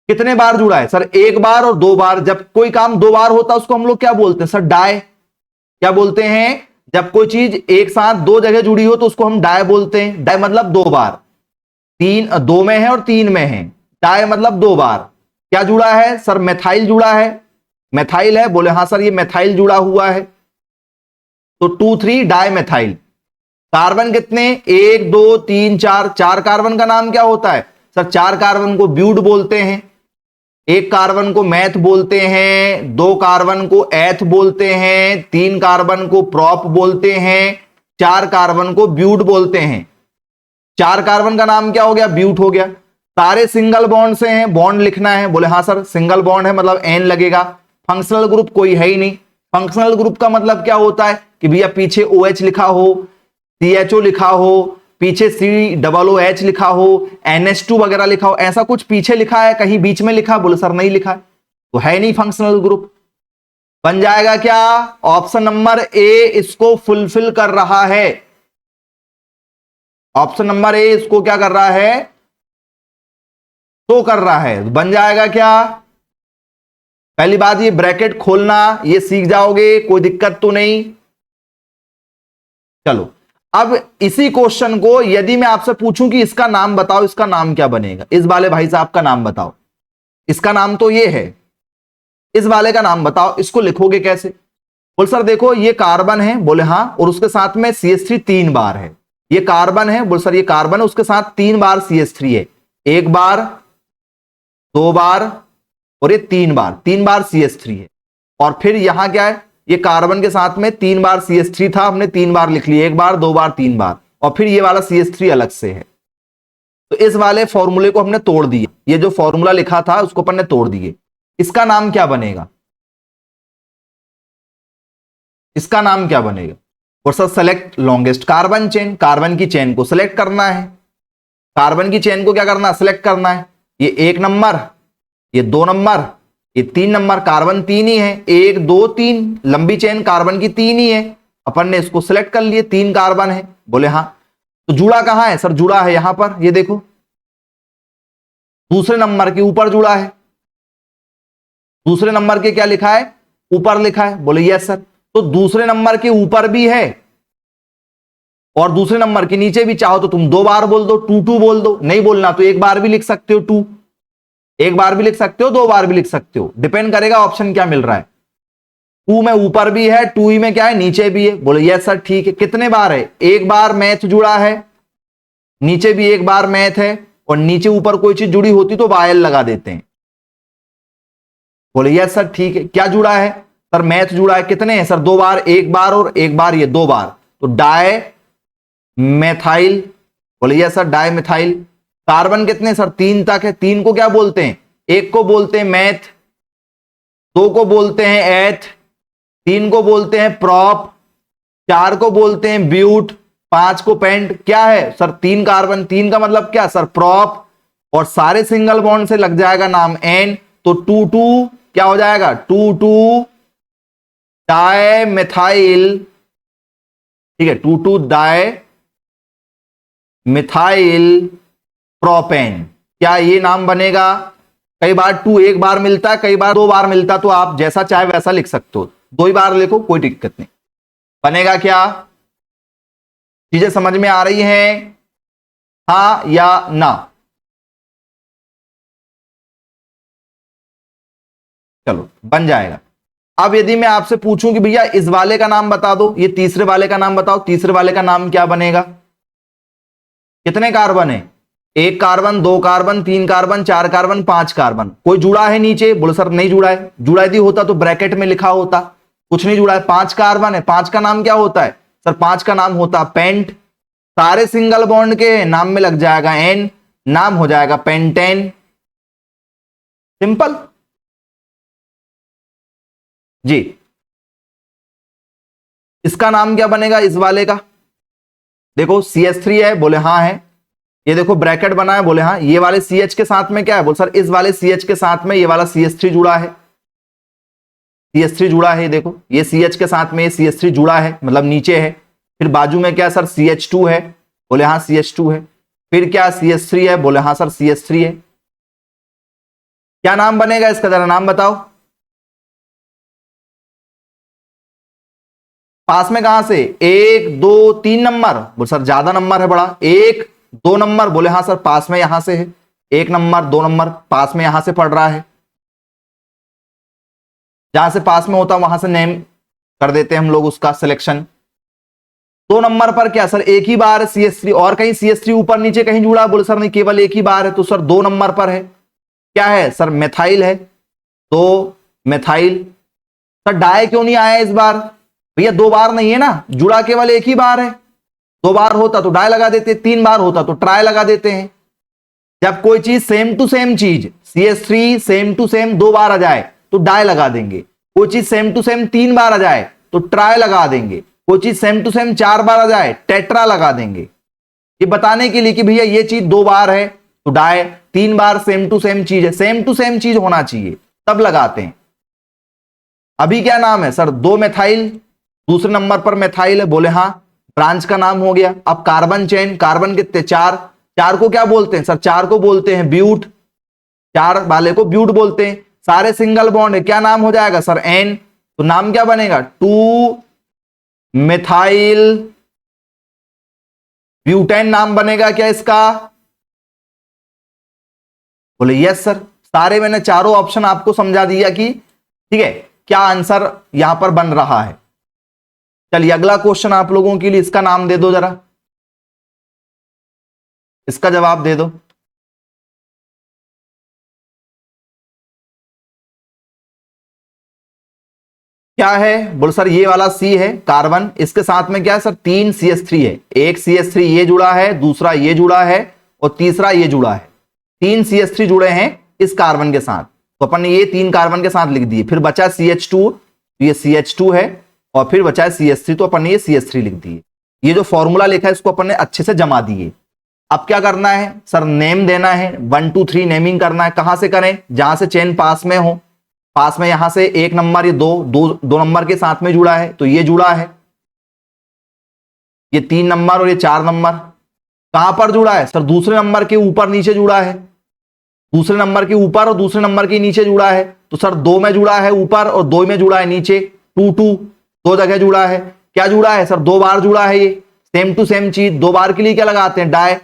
कितने बार जुड़ा है सर? 1 बार और 2 बार। जब कोई काम 2 बार होता है उसको हम लोग क्या बोलते हैं सर? डाई। क्या बोलते हैं? जब कोई चीज एक साथ दो जगह जुड़ी हो तो उसको हम डाय बोलते हैं। डाय मतलब दो बार, तीन दो में है और तीन में है, डाय मतलब दो बार। क्या जुड़ा है सर? मेथाइल जुड़ा है। मेथाइल है, बोले हाँ सर ये मेथाइल जुड़ा हुआ है, तो 2,3 डाई मेथाइल। कार्बन कितने? 1 2 3 4, चार कार्बन का नाम क्या होता है सर? चार कार्बन को ब्यूट बोलते हैं, एक कार्बन को मैथ बोलते हैं, दो कार्बन को एथ बोलते हैं, तीन कार्बन को प्रॉप बोलते हैं, चार कार्बन को ब्यूट बोलते हैं। चार कार्बन का नाम क्या हो गया? ब्यूट हो गया। सारे सिंगल बॉन्ड से हैं, बॉन्ड लिखना है, बोले हाँ सर सिंगल बॉन्ड है मतलब एन लगेगा। फंक्शनल ग्रुप कोई है ही नहीं। फंक्शनल ग्रुप का मतलब क्या होता है कि भैया पीछे OH लिखा हो, CHO लिखा हो, पीछे COOH लिखा हो, NH2 वगैरह लिखा हो, ऐसा कुछ पीछे लिखा है, कहीं बीच में लिखा? बोले सर नहीं लिखा है, तो है नहीं फंक्शनल ग्रुप। बन जाएगा क्या? ऑप्शन नंबर ए इसको फुलफिल कर रहा है। ऑप्शन नंबर ए इसको क्या कर रहा है? तो कर रहा है। बन जाएगा क्या? पहली बात ये ब्रैकेट खोलना ये सीख जाओगे, कोई दिक्कत तो नहीं। चलो अब इसी क्वेश्चन को यदि मैं आपसे पूछूं कि इसका नाम बताओ, इसका नाम क्या बनेगा? इस वाले भाई साहब का नाम बताओ, इसका नाम तो ये है, इस वाले का नाम बताओ, इसको लिखोगे कैसे? बोल सर देखो ये कार्बन है, बोले हाँ, और उसके साथ में CH3 तीन बार है। ये कार्बन है, बोल सर ये कार्बन है, उसके साथ तीन बार CH3 है, एक बार, दो बार और ये तीन बार CH3 है। और फिर यहां क्या है? ये कार्बन के साथ में तीन बार CH3 था, हमने तीन बार लिख लिया, एक बार, दो बार, तीन बार, और फिर ये वाला CH3 अलग से है। तो इस वाले फॉर्मूले को हमने तोड़ दिया, ये जो फॉर्मूला लिखा था उसको अपन ने तोड़ दिए। इसका नाम क्या बनेगा? इसका नाम क्या बनेगा? और sir select longest carbon chain, carbon की चेन को सिलेक्ट करना है। कार्बन की चेन को क्या करना है? सिलेक्ट करना है। ये एक नंबर, ये दो नंबर, ये तीन नंबर, कार्बन तीन ही है, एक दो तीन, लंबी चेन कार्बन की तीन ही है। अपन ने इसको सिलेक्ट कर लिए, तीन कार्बन है, बोले हाँ। तो जुड़ा कहां है सर? जुड़ा है यहां पर, ये देखो दूसरे नंबर के ऊपर जुड़ा है। दूसरे नंबर के क्या लिखा है? ऊपर लिखा है, बोले यस सर। तो दूसरे नंबर के ऊपर भी है और दूसरे नंबर के नीचे भी, चाहो तो तुम दो बार बोल दो, 2 बोल दो, नहीं बोलना तो एक बार भी लिख सकते हो 2, एक बार भी लिख सकते हो, दो बार भी लिख सकते हो, डिपेंड करेगा ऑप्शन क्या मिल रहा है। 2 में ऊपर भी है, 2 ही में क्या है? नीचे भी है, बोले यस सर ठीक है। कितने बार है? एक बार मैथ जुड़ा है, नीचे भी एक बार मैथ है, और नीचे ऊपर कोई चीज जुड़ी होती तो वायल लगा देते हैं। बोले यस सर ठीक है। क्या जुड़ा है सर? मैथ जुड़ा है। कितने हैं सर? दो बार, एक बार और एक बार, ये दो बार, तो डाई मेथाइल। बोले yes sir dimethyl. Carbon कितने सर? तीन तक है। तीन को क्या बोलते हैं? एक को बोलते हैं मैथ, दो को बोलते हैं एथ, तीन को बोलते हैं प्रॉप, चार को बोलते हैं ब्यूट, पांच को पेंट। क्या है सर? तीन कार्बन, तीन का मतलब क्या सर? प्रॉप, और सारे सिंगल बॉन्ड से लग जाएगा नाम एन, तो 2 क्या हो जाएगा? 2 डाई मेथाइल, ठीक है, 2 डाई मिथाइल प्रोपेन। क्या ये नाम बनेगा? कई बार 2 एक बार मिलता है, कई बार दो बार मिलता है, तो आप जैसा चाहे वैसा लिख सकते हो, दो ही बार लिखो कोई दिक्कत नहीं। बनेगा क्या? चीजें समझ में आ रही हैं? हाँ या ना? चलो बन जाएगा। अब यदि मैं आपसे पूछूं कि भैया इस वाले का नाम बता दो, ये तीसरे वाले का नाम बताओ, तीसरे वाले का नाम क्या बनेगा? कितने कार्बन है? एक कार्बन, दो कार्बन, तीन कार्बन, चार कार्बन, पांच कार्बन। कोई जुड़ा है नीचे? बोलो सर नहीं जुड़ा है। जुड़ा यदि होता तो ब्रैकेट में लिखा होता, कुछ नहीं जुड़ा है। पांच कार्बन है, पांच का नाम क्या होता है सर? पांच का नाम होता पेंट। सारे सिंगल बॉन्ड के नाम में लग जाएगा एन, नाम हो जाएगा पेंटेन। सिंपल जी। इसका नाम क्या बनेगा इस वाले का? देखो CH3 है, बोले हाँ है। ये देखो ब्रैकेट बना है, बोले हाँ। ये वाले CH के साथ में क्या है? बोले सर इस वाले CH के साथ में ये वाला CH3 जुड़ा है, CH3 जुड़ा है। ये देखो ये CH के साथ में ये CH3 जुड़ा है, मतलब नीचे है। फिर बाजू में क्या सर? CH2 है, बोले हाँ CH2 है। फिर क्या? CH3 है, बोले हाँ सर CH3 है। क्या नाम बनेगा इसका? जरा नाम बताओ। पास में कहां से, 1 2 3 नंबर, बोले सर ज्यादा नंबर है बड़ा, 1 2 नंबर, बोले हाँ सर पास में यहां से है, 1 नंबर 2 नंबर पास में यहां से पड़ रहा है, जहां से पास में होता वहां से नेम कर देते हैं हम लोग उसका सिलेक्शन। 2 नंबर पर क्या सर एक ही बार है CH3, और कहीं CH3 ऊपर नीचे कहीं जुड़ा, बोले सर नहीं केवल एक ही बार है, तो सर 2 नंबर पर है क्या है सर, मेथाइल है, तो मेथाइल। सर डाई क्यों नहीं आया इस बार, भैया 2 बार नहीं है ना, जुड़ा केवल एक ही बार है, 2 बार होता तो डाई लगा देते, 3 बार होता तो ट्राई लगा देते हैं। जब कोई चीज सेम टू सेम चीज CH3 सेम टू सेम 2 बार आ जाए तो डाई लगा देंगे, कोई चीज सेम टू सेम 3 बार आ जाए तो ट्राई लगा देंगे, कोई चीज सेम टू सेम 4 बार आ जाए टेट्रा लगा देंगे। ये बताने के लिए कि भैया ये चीज 2 बार है तो डाई, 3 बार सेम टू सेम चीज है, सेम टू सेम चीज होना चाहिए तब लगाते हैं। अभी क्या नाम है सर, 2 मेथाइल, दूसरे नंबर पर मेथाइल है, बोले हाँ ब्रांच का नाम हो गया। अब कार्बन चेन, कार्बन कितने 4, 4 को क्या बोलते हैं सर, 4 को बोलते हैं ब्यूट, 4 वाले को ब्यूट बोलते हैं। सारे सिंगल बॉन्ड है, क्या नाम हो जाएगा सर N, तो नाम क्या बनेगा 2 मेथाइल ब्यूटेन नाम बनेगा क्या इसका, बोले यस सर। सारे मैंने चारों ऑप्शन आपको समझा दिया कि ठीक है क्या आंसर यहां पर बन रहा है। चलिए अगला क्वेश्चन आप लोगों के लिए, इसका नाम दे दो जरा, इसका जवाब दे दो। क्या है, बोलो सर ये वाला C है कार्बन, इसके साथ में क्या है सर 3 CH3 है, एक CH3 ये जुड़ा है, दूसरा ये जुड़ा है और तीसरा ये जुड़ा है, 3 CH3 जुड़े हैं इस कार्बन के साथ, तो अपन ने ये 3 कार्बन के साथ लिख दिए। फिर बचा CH2, ये CH2 है और फिर बचा है CH3, तो अपन ने ये CH3 लिख दिए। ये जो फॉर्मूला लिखा है इसको अपन ने अच्छे से जमा दिए। अब क्या करना है सर, नेम देना है, 1 2 3 नेमिंग करना है। कहां से करें, जहां से चेन पास में हो, पास में यहां से 1 नंबर, ये 2 नंबर के साथ में जुड़ा है तो ये जुड़ा है, ये 3 नंबर और ये 4 नंबर। कहां पर जुड़ा है सर, दूसरे नंबर के ऊपर नीचे जुड़ा है, दूसरे नंबर के ऊपर और दूसरे नंबर के नीचे जुड़ा है, तो सर 2 में जुड़ा है ऊपर और 2 में जुड़ा है नीचे, 2 2 2 जगह जुड़ा है। क्या जुड़ा है सर, 2 बार जुड़ा है, ये सेम टू सेम चीज। 2 बार के लिए क्या लगाते हैं डाई,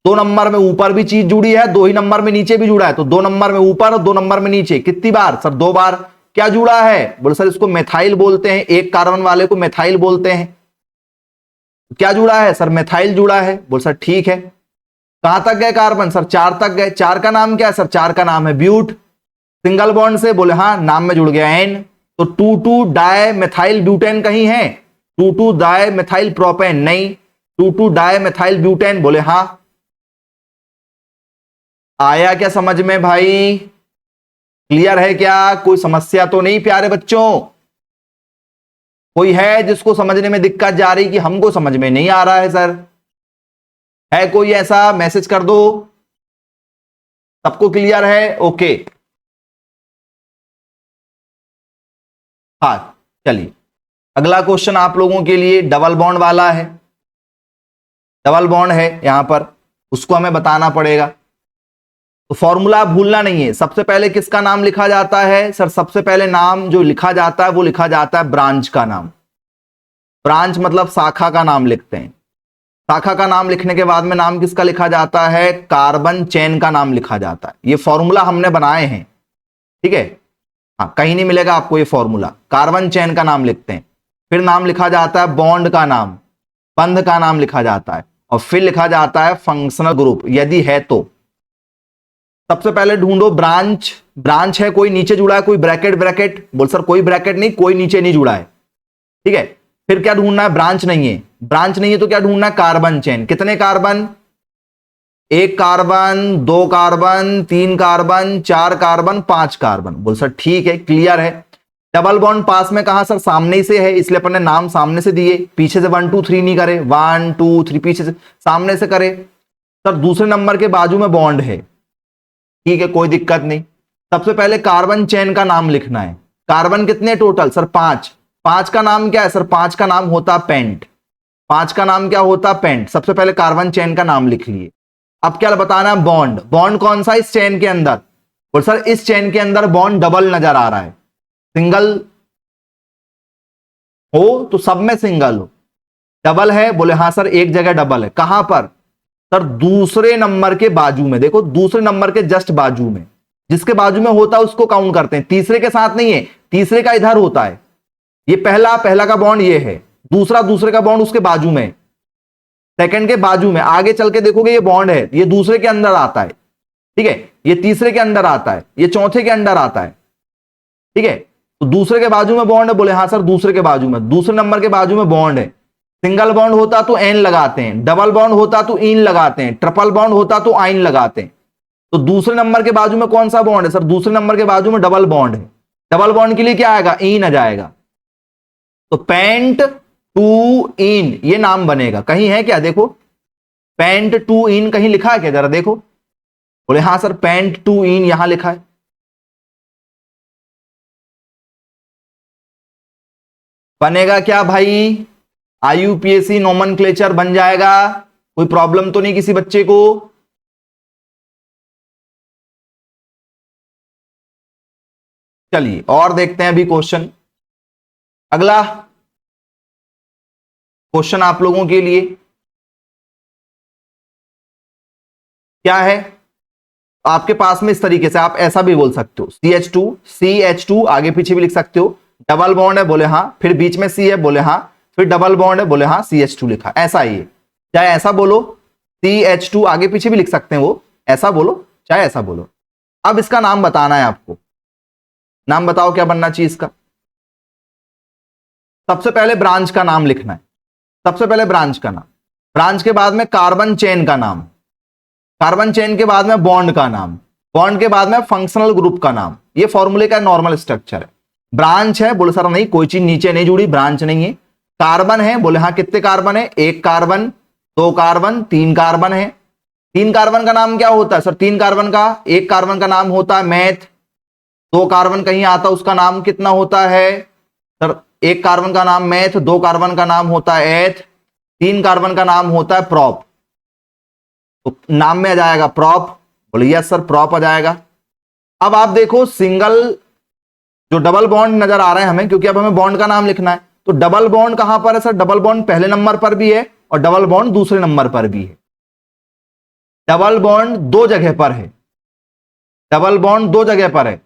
2 नंबर में ऊपर भी चीज जुड़ी है, 2 ही नंबर में नीचे भी जुड़ा है, तो 2 नंबर में ऊपर और 2 नंबर में नीचे कितनी बार सर 2 बार। क्या जुड़ा है, बोले सर इसको मेथाइल बोलते हैं, एक कार्बन वाले को मेथाइल बोलते हैं। क्या जुड़ा है सर, मेथाइल जुड़ा है, बोले सर ठीक है। कहां तक गए कार्बन सर, 4 तक गए। 4 का नाम क्या है सर, 4 का नाम है ब्यूट, सिंगल बॉन्ड से, बोले हाँ नाम में जुड़ गया N, तो 2 2 डाई मेथाइल ब्यूटेन कहीं है, 2 2 डाई मेथाइल प्रोपेन नहीं, 2 2 डाई मेथाइल ब्यूटेन, बोले हाँ। आया क्या समझ में भाई, क्लियर है क्या, कोई समस्या तो नहीं प्यारे बच्चों, कोई है जिसको समझने में दिक्कत जा रही कि हमको समझ में नहीं आ रहा है सर, है कोई ऐसा, मैसेज कर दो। सबको क्लियर है, ओके। हाँ चलिए अगला क्वेश्चन आप लोगों के लिए डबल बॉन्ड वाला है, डबल बॉन्ड है यहां पर, उसको हमें बताना पड़ेगा। तो फॉर्मूला भूलना नहीं है। सबसे पहले किसका नाम लिखा जाता है सर, सबसे पहले नाम जो लिखा जाता है वो लिखा जाता है ब्रांच का नाम, ब्रांच मतलब शाखा का नाम लिखते हैं। शाखा का नाम लिखने के बाद में नाम किसका लिखा जाता है, कार्बन चेन का नाम लिखा जाता है। ये फॉर्मूला हमने बनाए हैं, ठीक है, हाँ कहीं नहीं मिलेगा आपको ये फॉर्मूला। कार्बन चेन का नाम लिखते हैं, फिर नाम लिखा जाता है बॉन्ड का नाम, बंध का नाम लिखा जाता है, और फिर लिखा जाता है फंक्शनल ग्रुप यदि है तो। सबसे पहले ढूंढो ब्रांच, ब्रांच है कोई नीचे जुड़ा है, कोई ब्रैकेट ब्रैकेट, बोल सर कोई ब्रैकेट नहीं, कोई नीचे नहीं जुड़ा है, ठीक है। फिर क्या ढूंढना है, ब्रांच नहीं है, ब्रांच नहीं है तो क्या ढूंढना है, कार्बन चेन। कितने carbon, 1 carbon, 2 carbon, 3 carbon, 4 carbon, 5 carbon, बोल सर ठीक है, क्लियर है। डबल बॉन्ड पास में कहा सर, सामने से है, इसलिए अपन ने नाम सामने से दिए, पीछे से 1 2 3 नहीं करे, 1 2 3 पीछे से, सामने से करे। सर दूसरे नंबर के बाजू में बॉन्ड है, ठीक है कोई दिक्कत नहीं। सबसे पहले कार्बन चेन का नाम लिखना है। कार्बन कितने टोटल सर 5, 5 का नाम क्या है सर, 5 का नाम होता पेंट, 5 का नाम क्या होता पेंट। सबसे पहले कार्बन चेन का नाम लिख लिए। अब क्या बताना है, बॉन्ड, बॉन्ड कौन सा इस चेन के अंदर, और सर इस चेन के अंदर बॉन्ड डबल नजर आ रहा है, सिंगल हो तो सब में सिंगल हो। डबल है, बोले हाँ सर एक जगह डबल है। कहां पर सर? दूसरे नंबर के बाजू में। देखो दूसरे नंबर के जस्ट बाजू में, जिसके बाजू में होता है उसको काउंट करते हैं, तीसरे के साथ नहीं है। तीसरे का इधर होता है, ये पहला का बॉन्ड ये है, दूसरा दूसरे का बॉन्ड उसके बाजू में, सेकंड के बाजू में। आगे चल के देखोगे ये बॉन्ड है, ये दूसरे के अंदर आता है, ठीक है, ये तीसरे के अंदर आता है, ये चौथे के अंदर आता है, ठीक है। तो दूसरे के बाजू में बॉन्ड है, बोले हाँ सर दूसरे के बाजू में, दूसरे नंबर के बाजू में बॉन्ड है। सिंगल बॉन्ड होता तो एन लगाते हैं, डबल बॉन्ड होता तो इन लगाते हैं, ट्रिपल बॉन्ड होता तो आइन लगाते हैं। तो दूसरे नंबर के बाजू में कौन सा बॉन्ड है सर? दूसरे नंबर के बाजू में डबल बॉन्ड है। डबल बॉन्ड के लिए क्या आएगा? इन आ जाएगा। तो पेंट टू इन ये नाम बनेगा। कहीं है क्या? देखो पेंट टू इन कहीं लिखा है क्या? जरा देखो। बोले हाँ सर पेंट टू इन यहां लिखा है। बनेगा क्या भाई? आईयूपीएसी नोमेनक्लेचर बन जाएगा। कोई प्रॉब्लम तो नहीं किसी बच्चे को? चलिए और देखते हैं अभी क्वेश्चन। अगला क्वेश्चन आप लोगों के लिए क्या है? आपके पास में इस तरीके से आप ऐसा भी बोल सकते हो, CH2 आगे पीछे भी लिख सकते हो। डबल बॉन्ड है, बोले हाँ, फिर बीच में C है, बोले हाँ, फिर डबल बॉन्ड है, बोले हाँ, CH2 लिखा। ऐसा ही है, चाहे ऐसा बोलो, CH2 आगे पीछे भी लिख सकते हैं वो, ऐसा बोलो चाहे ऐसा बोलो। अब इसका नाम बताना है आपको। नाम बताओ क्या बनना चाहिए इसका? सबसे पहले ब्रांच का नाम लिखना है, सबसे पहले ब्रांच का नाम, ब्रांच के बाद में कार्बन चेन का नाम, कार्बन चेन के बाद में बॉन्ड का नाम, बॉन्ड के बाद में फंक्शनल ग्रुप का नाम। ये फॉर्मूले का नॉर्मल स्ट्रक्चर है। ब्रांच है, बोले सर नहीं कोई चीज नीचे नहीं जुड़ी, ब्रांच नहीं है। कार्बन है, बोले हाँ कितने कार्बन है? एक कार्बन, दो कार्बन, तीन कार्बन है। तीन कार्बन का नाम क्या होता है सर? तीन कार्बन का, एक कार्बन का नाम होता है मेथ, दो कार्बन कहीं आता है उसका नाम कितना होता है सर? एक कार्बन का नाम मेथ, दो कार्बन का नाम होता है एथ, तीन कार्बन का नाम होता है प्रॉप। तो नाम में आ जाएगा प्रॉप। बोले यस सर प्रॉप आ जाएगा। अब आप देखो सिंगल जो डबल बॉन्ड नजर आ रहे हैं हमें, क्योंकि अब हमें बॉन्ड का नाम लिखना है। तो डबल बॉन्ड कहां पर है सर? डबल बॉन्ड पहले नंबर पर भी है और डबल बॉन्ड दूसरे नंबर पर भी है। डबल बॉन्ड दो जगह पर है, डबल बॉन्ड दो जगह पर है,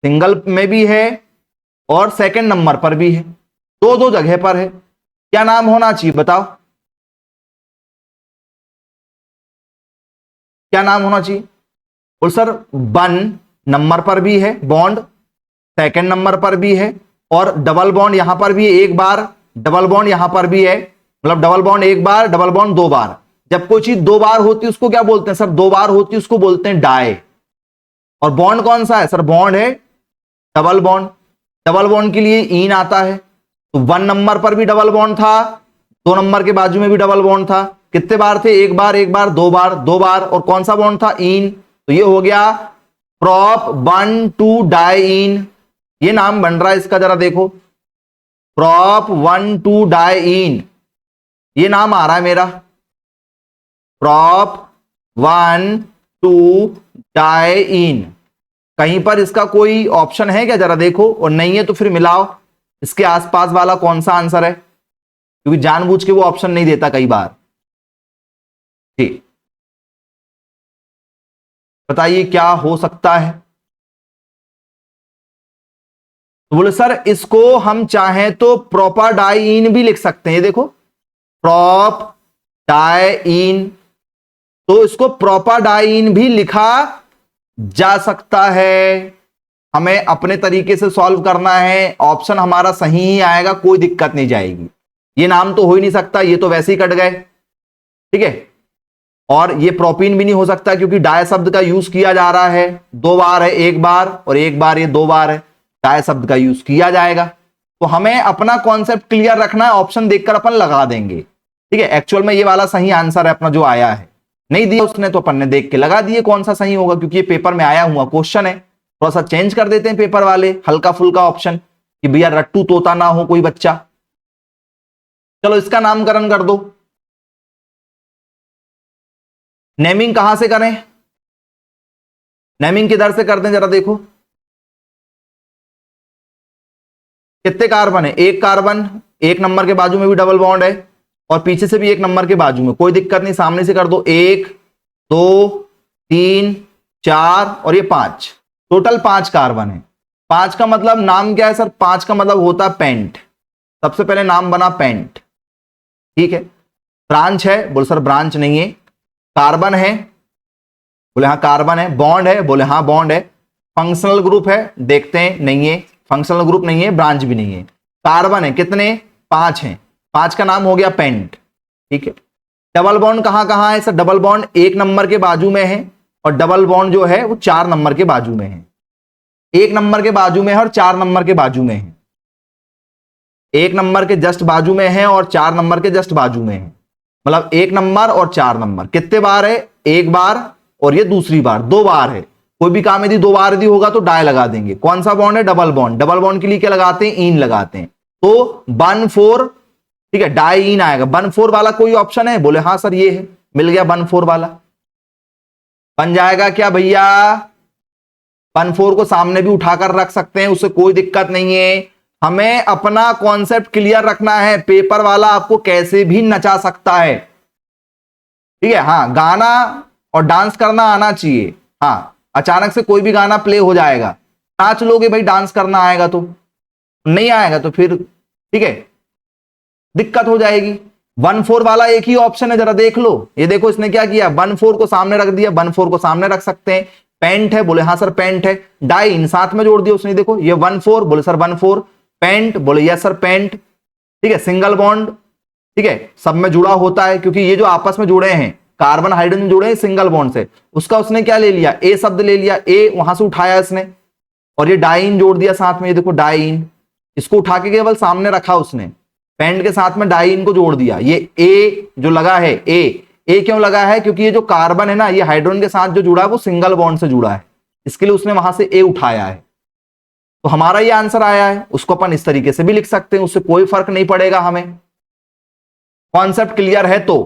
सिंगल में भी है और सेकंड नंबर पर भी है, दो दो जगह पर है। क्या नाम होना चाहिए बताओ? क्या नाम होना चाहिए? और सर वन नंबर पर भी है बॉन्ड, सेकंड नंबर पर भी है, और डबल बॉन्ड यहां पर भी है एक बार, डबल बॉन्ड यहां पर भी है, मतलब डबल बॉन्ड एक बार, डबल बॉन्ड दो बार। जब कोई चीज दो बार होती है उसको क्या बोलते हैं सर? दो बार होती है उसको बोलते हैं डाई। और बॉन्ड कौन सा है सर? बॉन्ड है डबल बॉन्ड। डबल बॉन्ड के लिए इन आता है, तो वन नंबर पर भी डबल बॉन्ड था, दो नंबर के बाजू में भी डबल बॉन्ड था। कितने बार थे? एक बार, एक बार, दो बार, दो बार। और कौन सा बॉन्ड था? इन। तो ये हो गया प्रॉप 1,2-डाइइन। ये नाम बन रहा है इसका, जरा देखो, प्रॉप 1,2-डाइइन ये नाम आ रहा है मेरा, प्रॉप 1,2-डाइइन। कहीं पर इसका कोई ऑप्शन है क्या? जरा देखो, और नहीं है तो फिर मिलाओ इसके आसपास वाला कौन सा आंसर है, क्योंकि जानबूझ के वो ऑप्शन नहीं देता कई बार। ठीक, बताइए क्या हो सकता है? तो बोले सर इसको हम चाहें तो प्रोपाडाइन भी लिख सकते हैं। ये देखो प्रोप डाइन, तो इसको प्रोपाडाइन भी लिखा जा सकता है। हमें अपने तरीके से सॉल्व करना है, ऑप्शन हमारा सही ही आएगा, कोई दिक्कत नहीं जाएगी। ये नाम तो हो ही नहीं सकता, ये तो वैसे ही कट गए, ठीक है। और ये प्रोपीन भी नहीं हो सकता, क्योंकि डाई शब्द का यूज किया जा रहा है, दो बार है, एक बार और एक बार, ये दो बार है, डाई शब्द का यूज किया जाएगा। तो हमें अपना कॉन्सेप्ट क्लियर रखना है, ऑप्शन देखकर अपन लगा देंगे, ठीक है। एक्चुअल में ये वाला सही आंसर है अपना जो आया है, नहीं दिया उसने तो अपन ने देख के लगा दिए कौन सा सही होगा, क्योंकि ये पेपर में आया हुआ क्वेश्चन है। थोड़ा सा चेंज कर देते हैं पेपर वाले, हल्का फुल्का ऑप्शन, कि भैया रट्टू तोता ना हो कोई बच्चा। चलो इसका नामकरण कर दो। नेमिंग कहां से करें? नेमिंग किधर से कर दें जरा देखो। कितने कार्बन है? एक कार्बन, एक नंबर के बाजू में भी डबल बॉन्ड है और पीछे से भी एक नंबर के बाजू में, कोई दिक्कत नहीं, सामने से कर दो, 1 2 3 4 और ये 5, टोटल 5 कार्बन है। 5 का मतलब नाम क्या है सर? 5 का मतलब होता है पेंट। सबसे पहले नाम बना पेंट, ठीक है। ब्रांच है, बोले सर ब्रांच नहीं है। कार्बन है, बोले हाँ कार्बन है। बॉन्ड है, बोले हाँ बॉन्ड है। फंक्शनल ग्रुप है, देखते हैं, नहीं है, फंक्शनल ग्रुप नहीं है, ब्रांच भी नहीं है। कार्बन है, कितने? 5 हैं। 5 का नाम हो गया पेंट, ठीक है। डबल बॉन्ड कहां कहां है सर? डबल बॉन्ड 1 नंबर के बाजू में है और डबल बॉन्ड जो है वो 4 नंबर के बाजू में है। 1 नंबर के बाजू में है और 4 नंबर के बाजू में है। 1 नंबर के जस्ट बाजू में है और 4 नंबर के जस्ट बाजू में है। मतलब 1 नंबर और 4 नंबर कितने बार है? 1 बार और ये दूसरी बार 2 बार है। कोई भी काम यदि 2 बार यदि होगा तो डाई लगा देंगे। कौन सा बॉन्ड है? Double bond. डबल बॉन्ड के लिए क्या लगाते हैं? इन लगाते हैं। तो 1 4, ठीक है, डाई इन आएगा। 1 4 वाला कोई ऑप्शन है? बोले हाँ सर ये है, मिल गया 1 4 वाला। बन जाएगा क्या भैया? 1 4 को सामने भी उठाकर रख सकते हैं, उससे कोई दिक्कत नहीं है। हमें अपना कॉन्सेप्ट क्लियर रखना है, पेपर वाला आपको कैसे भी नचा सकता है, ठीक है। हाँ, गाना और डांस करना आना चाहिए। हाँ, अचानक से कोई भी गाना प्ले हो जाएगा, नाच लोगे भाई, डांस करना आएगा तो नहीं आएगा तो फिर ठीक है, दिक्कत हो जाएगी। 1 4 वाला एक ही ऑप्शन है, जरा देख लो। ये देखो इसने क्या किया, 1 4 को सामने रख दिया। 1 4 को सामने रख सकते हैं। पेंट है, बोले हाँ सर पेंट है। डाई इन साथ में जोड़ दिया उसने, देखो ये 1 4, बोले सर 1 4। पेंट, बोले यस सर पेंट, ठीक है। सिंगल बॉन्ड, ठीक है, सब में जुड़ा होता है क्योंकि ये जो आपस में जुड़े हैं, कार्बन हाइड्रोजन जुड़े हैं सिंगल बॉन्ड से, उसका उसने क्या ले लिया? ए शब्द ले लिया, ए वहां से उठाया इसने और ये डाइन जोड़ दिया साथ में। ये देखो डाइन, इसको उठा के केवल सामने रखा उसने, पेंट के साथ में डाइन को जोड़ दिया। ये ए जो लगा है, ए क्यों लगा है? क्योंकि ये जो कार्बन है ना, ये हाइड्रोजन के साथ जो जुड़ा है वो सिंगल बॉन्ड से जुड़ा है, इसके लिए उसने वहां से ए उठाया है। तो हमारा ये आंसर आया है। उसको अपन इस तरीके से भी लिख सकते हैं, उससे कोई फर्क नहीं पड़ेगा हमें। कॉन्सेप्ट क्लियर है तो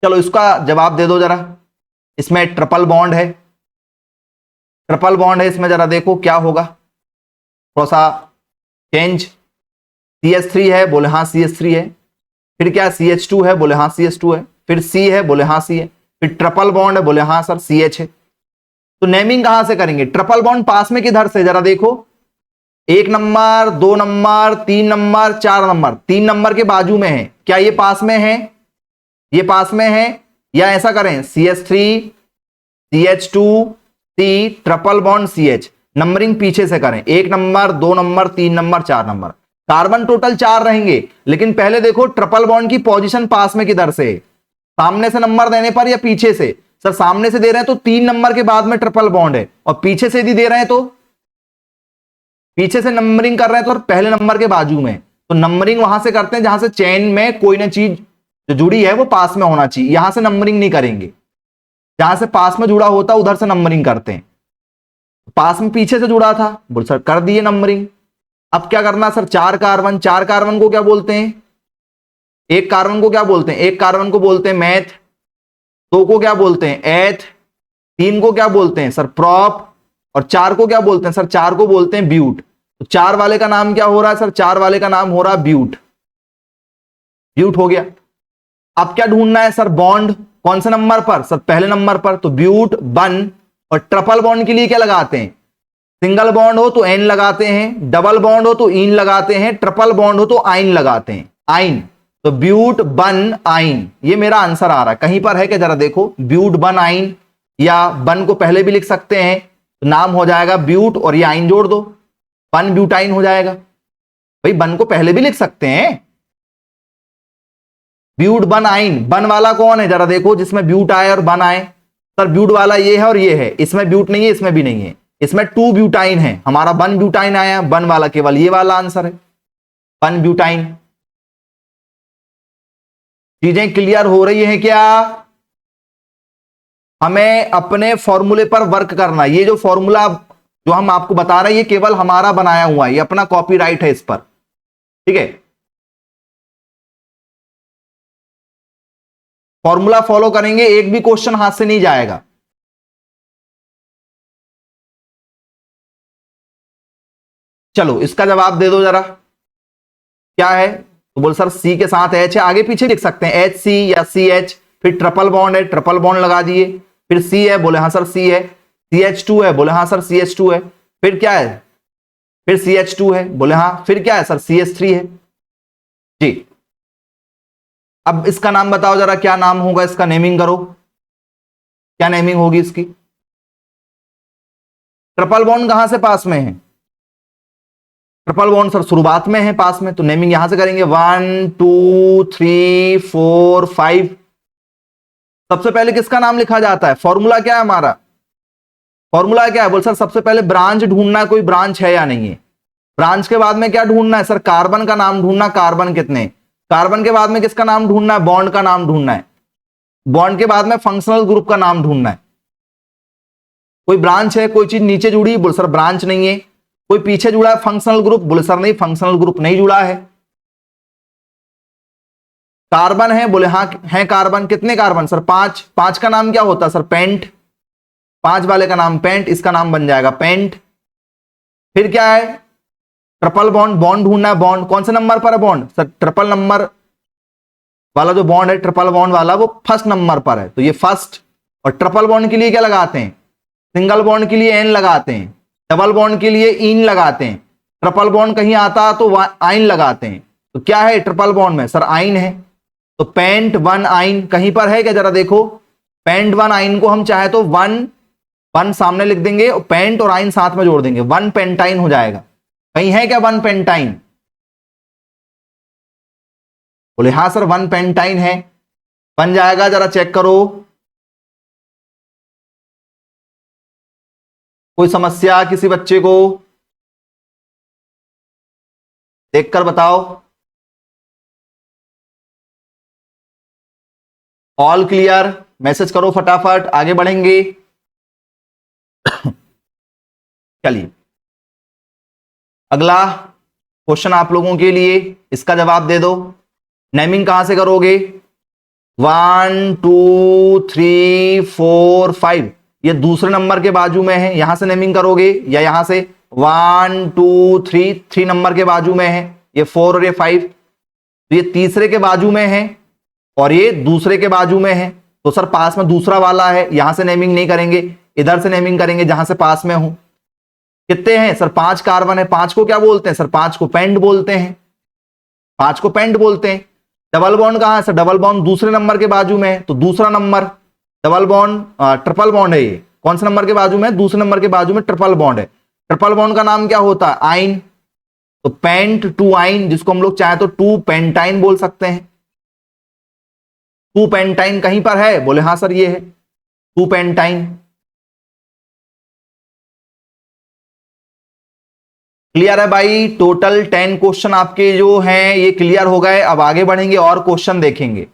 चलो इसका जवाब दे दो जरा। इसमें ट्रिपल बॉन्ड है, ट्रिपल बॉन्ड है इसमें, जरा देखो क्या होगा, थोड़ा सा चेंज। CH3 है, बोले हाँ CH3 है। फिर क्या? CH2 है, बोले हाँ CH2 है। फिर C है, बोले हाँ C है। फिर ट्रिपल बॉन्ड है, बोले हाँ सर CH है। तो नेमिंग कहां से करेंगे? ट्रिपल बॉन्ड पास में किधर से? जरा देखो, 1 number, 2 number, 3 number, 4 number. 3 number के बाजू में है, क्या ये पास में है? ये पास में है। या ऐसा करें, CH3 CH2 C triple bond CH, numbering पीछे से करें, 1 number, 2 number, 3 number, 4 number. Carbon total 4 रहेंगे, लेकिन पहले देखो ट्रिपल बॉन्ड की पोजीशन पास में किधर से? सामने से नंबर देने पर या पीछे से? सर सामने से दे रहे हैं तो 3 नंबर के बाद में ट्रिपल बॉन्ड है, और पीछे से यदि दे रहे हैं तो पीछे से नंबरिंग कर रहे हैं तो पहले नंबर के बाजू में। तो नंबरिंग वहां से करते हैं जहां से चेन में कोई ना चीज जो जुड़ी है वो पास में होना चाहिए, यहां से नंबरिंग नहीं करेंगे। जहां से पास में जुड़ा होता उधर से नंबरिंग करते हैं। पास में पीछे से जुड़ा था, बोल सर कर दिए नंबरिंग। अब क्या करना सर? 4 कार्बन, 4 कार्बन को क्या बोलते हैं? एक कार्बन को क्या बोलते हैं? एक कार्बन को बोलते हैं मैथ। 2 को क्या बोलते हैं? एथ। 3 को क्या बोलते हैं सर? प्रॉप। और 4 को क्या बोलते हैं सर? 4 को बोलते हैं ब्यूट। तो 4 वाले का नाम क्या हो रहा है सर? 4 वाले का नाम हो रहा है ब्यूट। ब्यूट हो गया। अब क्या ढूंढना है सर? बॉन्ड। कौन से नंबर पर सर? पहले नंबर पर। तो ब्यूट बन। और ट्रिपल बॉन्ड के लिए क्या लगाते हैं? सिंगल बॉन्ड हो तो एन लगाते हैं, डबल बॉन्ड हो तो इन लगाते हैं, ट्रिपल बॉन्ड हो तो आइन लगाते हैं, आइन। तो ब्यूट बन आइन, ये मेरा आंसर आ रहा है। कहीं पर है क्या? जरा देखो, ब्यूट बन आइन, या बन को पहले भी लिख सकते हैं, तो नाम हो जाएगा ब्यूट और ये आइन जोड़ दो, बन ब्यूटाइन हो जाएगा। भाई बन को पहले भी लिख सकते हैं, ब्यूट बन आइन। बन वाला कौन है? जरा देखो, जिसमें ब्यूट आए और बन आए। सर ब्यूट वाला ये है और ये है, इसमें ब्यूट नहीं है, इसमें भी नहीं है, इसमें 2 ब्यूटाइन है। हमारा बन ब्यूटाइन आया, बन वाला केवल ये वाला आंसर है, बन ब्यूटाइन। चीजें क्लियर हो रही हैं क्या? हमें अपने फॉर्मूले पर वर्क करना। ये जो फॉर्मूला जो हम आपको बता रहे हैं, ये केवल हमारा बनाया हुआ है, ये अपना कॉपीराइट है इस पर, ठीक है। फॉर्मूला फॉलो करेंगे, एक भी क्वेश्चन हाथ से नहीं जाएगा। चलो इसका जवाब दे दो जरा। क्या है, तो बोल सर सी के साथ एच है, आगे पीछे लिख सकते हैं एच सी या सी एच, फिर ट्रिपल बॉन्ड है, ट्रिपल बॉन्ड लगा दिए, फिर सी है, बोले हाँ सर सी है, सी एच टू है, बोले हाँ सर सी एच टू है, फिर क्या है, फिर सी एच टू है, बोले हाँ, फिर क्या है सर सी एच थ्री है जी। अब इसका नाम बताओ जरा, क्या नाम होगा इसका, नेमिंग करो, क्या नेमिंग होगी इसकी। ट्रिपल बॉन्ड कहां से पास में है, ट्रिपल बॉन्ड सर शुरुआत में है पास में, तो नेमिंग यहां से करेंगे 1 2 3 4 5। सबसे पहले किसका नाम लिखा जाता है, फॉर्मूला क्या है हमारा, फॉर्मूला क्या है, बोल सर सबसे पहले ब्रांच ढूंढना है, कोई ब्रांच है या नहीं है। ब्रांच के बाद में क्या ढूंढना है सर, कार्बन का नाम ढूंढना, कार्बन कितने, कार्बन के बाद में किसका नाम ढूंढना है, बॉन्ड का नाम ढूंढना है, बॉन्ड के बाद में फंक्शनल ग्रुप का नाम ढूंढना है। कोई ब्रांच है, कोई चीज नीचे जुड़ी, बोल सर ब्रांच नहीं है। कोई पीछे जुड़ा है फंक्शनल ग्रुप, बोले सर नहीं फंक्शनल ग्रुप नहीं जुड़ा है। कार्बन है, बोले हाँ है कार्बन, कितने कार्बन सर 5, 5 का नाम क्या होता है सर पेंट, 5 वाले का नाम पेंट, इसका नाम बन जाएगा पेंट। फिर क्या है, ट्रिपल बॉन्ड, बॉन्ड ढूंढना है, बॉन्ड कौन से नंबर पर है, बॉन्ड सर ट्रिपल नंबर वाला जो बॉन्ड है, ट्रिपल बॉन्ड वाला वो फर्स्ट नंबर पर है, तो ये फर्स्ट। और ट्रिपल बॉन्ड के लिए क्या लगाते हैं, सिंगल बॉन्ड के लिए एन लगाते हैं, डबल बॉन्ड के लिए इन लगाते हैं, ट्रिपल बॉन्ड कहीं आता तो आइन लगाते हैं। तो क्या है ट्रिपल बॉन्ड में सर आइन है, तो पेंट वन आइन कहीं पर है क्या, जरा देखो, पेंट वन आइन को हम चाहे तो वन वन सामने लिख देंगे, पेंट और आइन साथ में जोड़ देंगे, वन पेंटाइन हो जाएगा। कहीं है क्या वन पेंटाइन, बोले हाँ सर वन पेंटाइन है, बन जाएगा, जरा चेक करो। कोई समस्या किसी बच्चे को, देखकर बताओ। ऑल क्लियर, मैसेज करो फटाफट, आगे बढ़ेंगे। चलिए अगला क्वेश्चन आप लोगों के लिए, इसका जवाब दे दो। नेमिंग कहां से करोगे, 1 2 3 4 5, ये दूसरे नंबर के बाजू में है, यहां से नेमिंग करोगे, या यहां से 1 2 3, 3 नंबर के बाजू में है, ये 4 और ये 5, तो ये तीसरे के बाजू में है और ये दूसरे के बाजू में है, तो सर पास में दूसरा वाला है, यहां से नेमिंग नहीं करेंगे, इधर से नेमिंग करेंगे जहां से पास में हूं। कितने हैं सर 5 कार्बन है, 5 को क्या बोलते हैं सर, 5 को पेंट बोलते हैं, 5 को पेंट बोलते हैं। डबल बॉन्ड कहां है सर, डबल बॉन्ड दूसरे नंबर के बाजू में है, तो दूसरा number double bond, triple bond है, ये कौन से नंबर के बाजू में, दूसरे नंबर के बाजू में ट्रिपल बॉन्ड है। ट्रिपल बॉन्ड का नाम क्या होता है, आइन, तो पेंट टू आइन, जिसको हम लोग चाहे तो टू पेंटाइन बोल सकते हैं। टू पेंटाइन कहीं पर है, बोले हाँ सर ये है टू पेंटाइन। क्लियर है भाई, टोटल 10 क्वेश्चन आपके जो हैं ये क्लियर हो गए। अब आगे बढ़ेंगे और क्वेश्चन देखेंगे।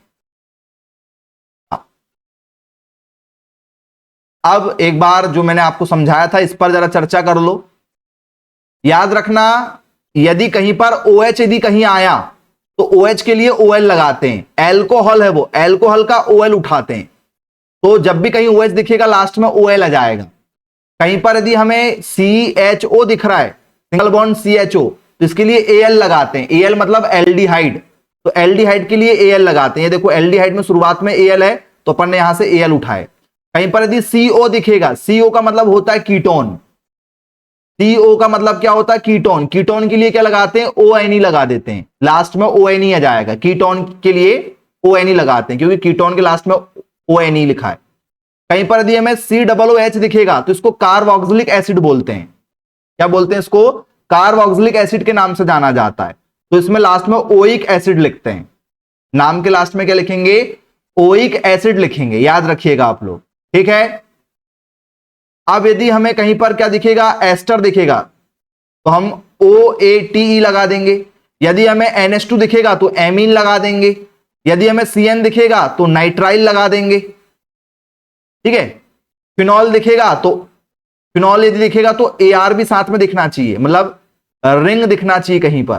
अब एक बार जो मैंने आपको समझाया था इस पर जरा चर्चा कर लो। याद रखना, यदि कहीं पर OH यदि कहीं आया तो OH के लिए OL लगाते हैं, एल्कोहल है वो, एल्कोहल का OL उठाते हैं, तो जब भी कहीं OH दिखेगा लास्ट में OL आ जाएगा। कहीं पर यदि हमें CHO दिख रहा है, सिंगल बॉन्ड CHO, तो इसके लिए Al लगाते हैं, Al मतलब एल्डिहाइड, तो एल्डिहाइड के लिए Al लगाते हैं। ये देखो एल्डिहाइड में शुरुआत में Al है, तो अपन ने यहां से Al उठाए। कहीं पर यदि CO दिखेगा, CO का मतलब होता है कीटोन, CO का मतलब क्या होता है कीटोन, कीटोन के लिए क्या लगाते हैं ONE लगा देते हैं, लास्ट में ONE आ जाएगा, कीटोन के लिए ONE लगाते हैं क्योंकि कीटोन के लास्ट में ONE लिखा है। कहीं पर यदि हमें COOH दिखेगा तो इसको कार्बोक्सिलिक एसिड बोलते हैं, क्या बोलते हैं इसको, कार्बोक्सिलिक एसिड के नाम से जाना जाता है, तो इसमें लास्ट में ओइक एसिड लिखते हैं, नाम के लास्ट में क्या लिखेंगे, ओइक एसिड लिखेंगे, याद रखिएगा आप लोग, ठीक है। अब यदि हमें कहीं पर क्या दिखेगा, एस्टर दिखेगा, तो हम OATE लगा देंगे। यदि हमें NH2 दिखेगा तो एमीन लगा देंगे। यदि हमें CN दिखेगा तो नाइट्राइल लगा देंगे, ठीक है। फिनॉल दिखेगा तो, फिनॉल यदि दिखेगा तो AR भी साथ में दिखना चाहिए, मतलब रिंग दिखना चाहिए कहीं पर,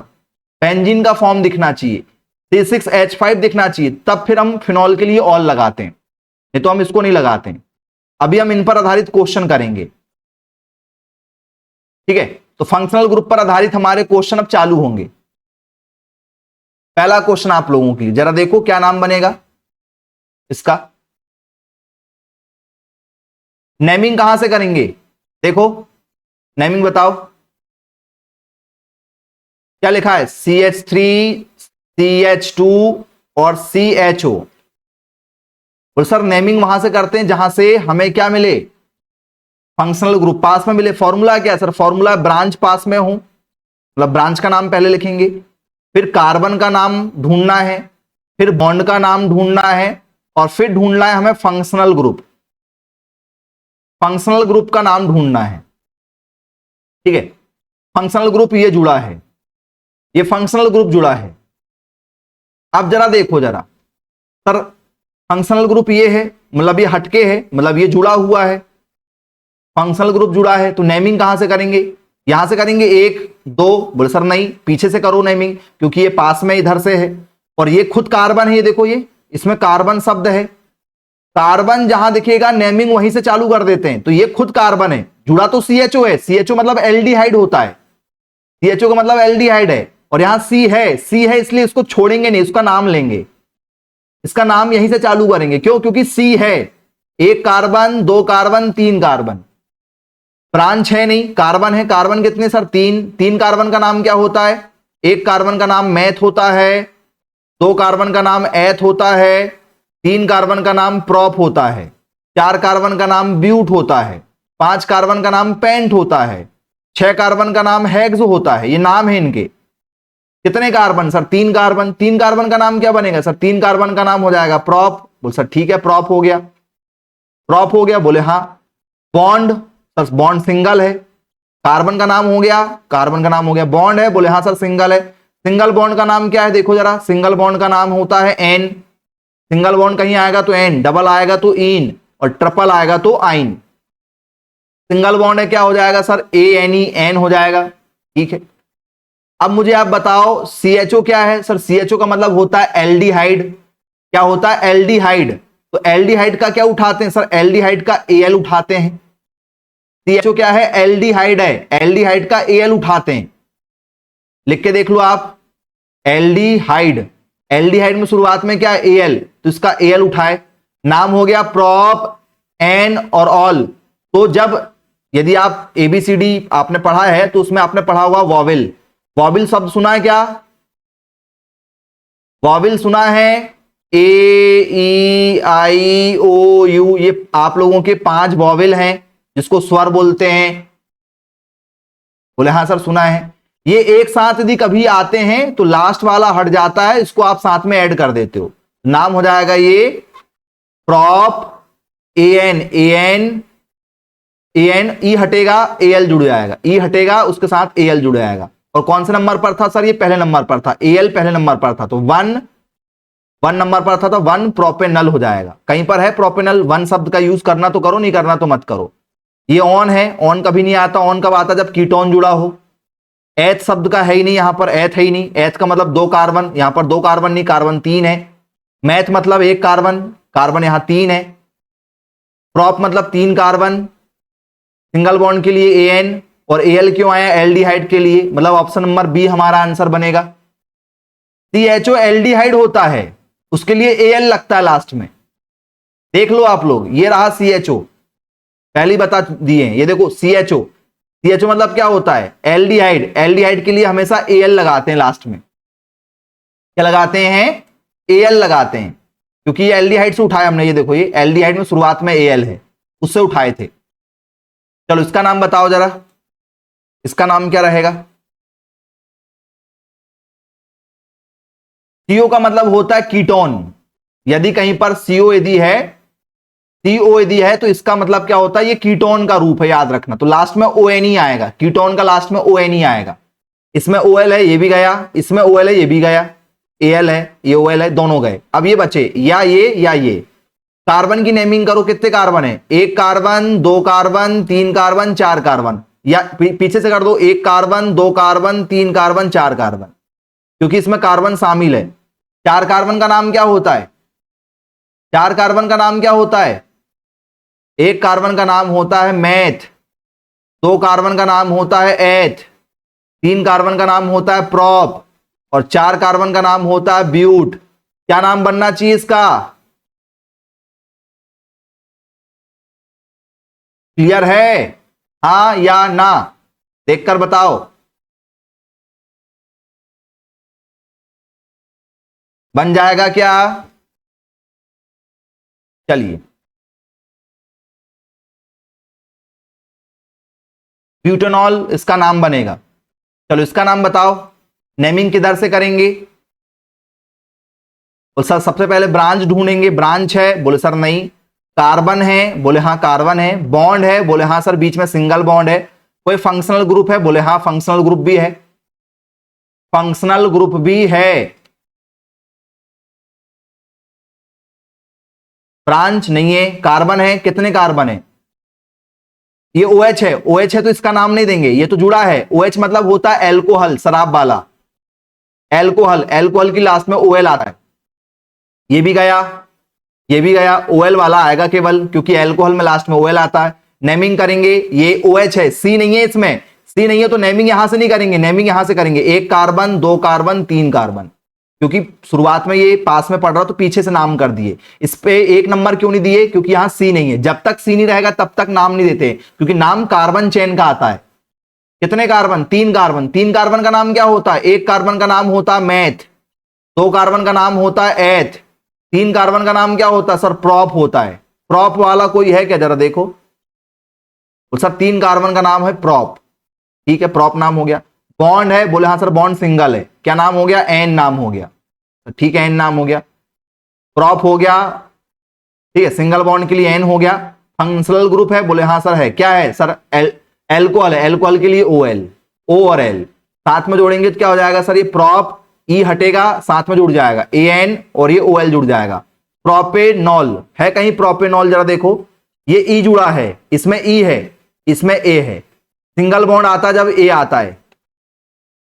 बेंजीन का फॉर्म दिखना चाहिए, C6H5 दिखना चाहिए, तब फिर हम फिनॉल के लिए ऑल लगाते हैं, नहीं तो हम इसको नहीं लगाते हैं। अभी हम इन पर आधारित क्वेश्चन करेंगे, ठीक है। तो फंक्शनल ग्रुप पर आधारित हमारे क्वेश्चन अब चालू होंगे। पहला क्वेश्चन आप लोगों के लिए, जरा देखो क्या नाम बनेगा इसका। नेमिंग कहां से करेंगे, देखो नेमिंग बताओ क्या लिखा है, CH3, CH2 और CHO। और सर नेमिंग वहां से करते हैं जहां से हमें क्या मिले, फंक्शनल ग्रुप पास में मिले। फॉर्मूला क्या है सर, फॉर्मूला ब्रांच पास में हो, मतलब ब्रांच का नाम पहले लिखेंगे, फिर कार्बन का नाम ढूंढना है, फिर बॉन्ड का नाम ढूंढना है, और फिर ढूंढना है हमें फंक्शनल ग्रुप। फंक्शनल ग्रुप का नाम ढूंढना है, ठीक है। फंक्शनल ग्रुप ये जुड़ा है, ये फंक्शनल ग्रुप जुड़ा है। अब जरा देखो जरा सर, फंक्शनल ग्रुप ये है, मतलब ये हटके है, मतलब ये जुड़ा हुआ है, फंक्शनल ग्रुप जुड़ा है, तो नेमिंग कहां से करेंगे, यहां से करेंगे 1 2। बोले सर नहीं, पीछे से करो नेमिंग, क्योंकि ये पास में इधर से है, और ये खुद कार्बन है, ये देखो ये इसमें कार्बन शब्द है। कार्बन जहां दिखेगा नेमिंग वहीं से चालू कर देते हैं, तो ये खुद कार्बन है, जुड़ा तो CHO है, CHO मतलब एल्डिहाइड होता है, CHO का मतलब एल्डिहाइड है, और यहां C है इसलिए इसको छोड़ेंगे नहीं, उसका नाम लेंगे, इसका नाम यहीं से चालू करेंगे। क्यों, क्योंकि C है, 1 कार्बन 2 कार्बन 3 कार्बन, ब्रांच है नहीं, कार्बन है। कार्बन कितने सर, 3 कार्बन का नाम क्या होता है, 1 कार्बन का नाम मैथ होता है, 2 कार्बन का नाम एथ होता है, 3 कार्बन का नाम प्रॉप होता है, 4 कार्बन का नाम ब्यूट होता है, 5 कार्बन का नाम पेंट होता है, 6 कार्बन का नाम हेक्स होता है। ये नाम है इनके। कितने कार्बन सर, 3 कार्बन। 3 कार्बन का नाम क्या बनेगा सर, 3 कार्बन का नाम हो जाएगा प्रॉप। बोल सर ठीक है, प्रॉप हो गया, प्रॉप हो गया। बोले हाँ। बॉन्ड, सर बॉन्ड सिंगल है, कार्बन का नाम हो गया, कार्बन का नाम हो गया, बॉन्ड है, बोले हाँ सर सिंगल है। सिंगल बॉन्ड का नाम क्या है, देखो जरा, सिंगल बॉन्ड का नाम होता है एन। सिंगल बॉन्ड कहीं आएगा तो एन, डबल आएगा तो इन, और ट्रिपल आएगा तो आइन। सिंगल बॉन्ड है, क्या हो जाएगा सर, ANE, एन हो जाएगा, ठीक है। अब मुझे आप बताओ CHO क्या है सर, CHO का मतलब होता है एल्डिहाइड। क्या होता है, एल्डिहाइड। तो एल्डिहाइड का क्या उठाते हैं सर, एल्डिहाइड का Al उठाते हैं। CHO क्या है, एल्डिहाइड है, एल्डिहाइड का Al उठाते हैं। लिख के देख लो आप, एल्डिहाइड, एल्डिहाइड में शुरुआत में क्या है, Al, तो इसका Al उठाए, नाम हो गया प्रॉप, एन और ऑल। तो जब यदि आप ABCD आपने पढ़ा है तो उसमें आपने पढ़ा हुआ वॉवेल, वॉवेल शब्द सुना है क्या, वॉवेल सुना है, A E I O U, ये आप लोगों के 5 वॉवेल हैं जिसको स्वर बोलते हैं। बोले हाँ सर सुना है। ये एक साथ यदि कभी आते हैं तो लास्ट वाला हट जाता है, इसको आप साथ में ऐड कर देते हो, नाम हो जाएगा ये प्रॉप, AN, ई हटेगा AL जुड़ जाएगा, ई हटेगा उसके साथ AL जुड़ जाएगा। और कौन से नंबर पर था सर, ये पहले नंबर पर था, AL पहले नंबर पर था, तो 1 नंबर पर था, तो 1 प्रोपेनल हो जाएगा। कहीं पर है प्रोपेनल, 1 शब्द का यूज करना तो करो, नहीं करना तो मत करो। ये ऑन है, ऑन कभी नहीं आता, ऑन कब आता जब कीटोन जुड़ा हो। एथ शब्द का है ही नहीं, यहां पर एथ है ही नहीं, एथ का मतलब 2 कार्बन, यहां पर 2 कार्बन नहीं, कार्बन 3 है। मैथ मतलब 1 कार्बन, कार्बन यहां 3 है। प्रॉप मतलब 3 कार्बन, सिंगल बॉन्ड के लिए AN, और Al क्यों आया, एल्डिहाइड के लिए, मतलब ऑप्शन नंबर बी हमारा आंसर बनेगा। CHO एल्डिहाइड होता है, उसके लिए Al लगता है लास्ट में। देख लो आप लोग, ये रहा CHO, पहले बता दिए, ये देखो CHO मतलब क्या होता है, एल्डिहाइड। एल्डिहाइड के लिए हमेशा Al लगाते हैं लास्ट में, क्या लगाते हैं, Al लगाते हैं, क्योंकि ये एल्डिहाइड से उठाया हमने। ये देखो, ये एल्डिहाइड में शुरुआत में Al है, उससे उठाए थे। चलो इसका नाम बताओ जरा, इसका नाम क्या रहेगा। CO का मतलब होता है कीटोन। यदि कहीं पर CO यदि है, CO यदि है, तो इसका मतलब क्या होता है, ये कीटोन का रूप है, याद रखना। तो लास्ट में ONE आएगा, कीटोन का लास्ट में ONE आएगा। इसमें OL है, ये भी गया, इसमें OL है, ये भी गया, Al है, ये OL है, दोनों गए। अब ये बचे या ये। कार्बन की नेमिंग करो, कितने कार्बन है, 1 कार्बन 2 कार्बन 3 कार्बन 4 कार्बन, या पीछे से कर दो, 1 कार्बन 2 कार्बन 3 कार्बन 4 कार्बन, क्योंकि इसमें कार्बन शामिल है। 4 कार्बन का नाम क्या होता है, 4 कार्बन का नाम क्या होता है, 1 कार्बन का नाम होता है मैथ, 2 कार्बन का नाम होता है एथ, 3 कार्बन का नाम होता है प्रॉप, और 4 कार्बन का नाम होता है ब्यूट। क्या नाम बनना चाहिए इसका? क्लियर है? हाँ या ना? देखकर बताओ। बन जाएगा क्या? चलिए, ब्यूटेनॉल इसका नाम बनेगा। चलो इसका नाम बताओ, नेमिंग किधर से करेंगे? बोले सर सबसे पहले ब्रांच ढूंढेंगे, ब्रांच है? बोले सर नहीं। कार्बन है? बोले हाँ कार्बन है। बॉन्ड है? बोले हाँ सर बीच में सिंगल बॉन्ड है। कोई फंक्शनल ग्रुप है? बोले हाँ फंक्शनल ग्रुप भी है। फंक्शनल ग्रुप भी है। ब्रांच नहीं है, कार्बन है। कितने कार्बन है? ये OH है, OH है तो इसका नाम नहीं देंगे, ये तो जुड़ा है। OH मतलब होता है एल्कोहल, शराब वाला एल्कोहल। एल्कोहल की लास्ट में OL आता है। ये भी गया, ये भी गया। OL वाला आएगा केवल, क्योंकि एल्कोहल में लास्ट में OL आता है। नेमिंग करेंगे, ये OH है, C नहीं है इसमें। C नहीं है तो नेमिंग यहां से नहीं करेंगे, नेमिंग यहां से करेंगे। 1 कार्बन, 2 कार्बन, 3 कार्बन, क्योंकि शुरुआत में ये पास में पढ़ रहा तो पीछे से नाम कर दिए। इस पे 1 नंबर क्यों नहीं दिए? क्योंकि यहां C नहीं है। जब तक C नहीं रहेगा तब तक नाम नहीं देते, क्योंकि नाम कार्बन चेन का आता है। कितने कार्बन? 3 कार्बन। 3 कार्बन का नाम क्या होता है? 1 कार्बन का नाम होता है मैथ, 2 कार्बन का नाम होता है एथ, 3 कार्बन का नाम क्या होता है सर? प्रॉप होता है। प्रॉप वाला कोई है क्या? जरा देखो। तो सर 3 कार्बन का नाम है प्रॉप। ठीक है, प्रॉप नाम हो गया। बॉन्ड है? बोले हाँ सर बॉन्ड सिंगल है। क्या नाम हो गया? एन नाम हो गया। ठीक है, एन नाम हो गया। प्रॉप हो गया। ठीक है, सिंगल बॉन्ड के लिए एन हो गया। फंक्शनल ग्रुप है? बोले हाँ सर है। क्या है सर? एल्कोहल है। एल्कोहल के लिए OL, O और L साथ में जोड़ेंगे तो क्या हो जाएगा सर? ये प्रॉप, E हटेगा, साथ में जुड़ जाएगा AN और ये OL जुड़ जाएगा। प्रोपेनॉल है कहीं? प्रोपेनॉल जरा देखो, ये E जुड़ा है, इसमें E है, इसमें A है। सिंगल बॉन्ड आता जब A आता है,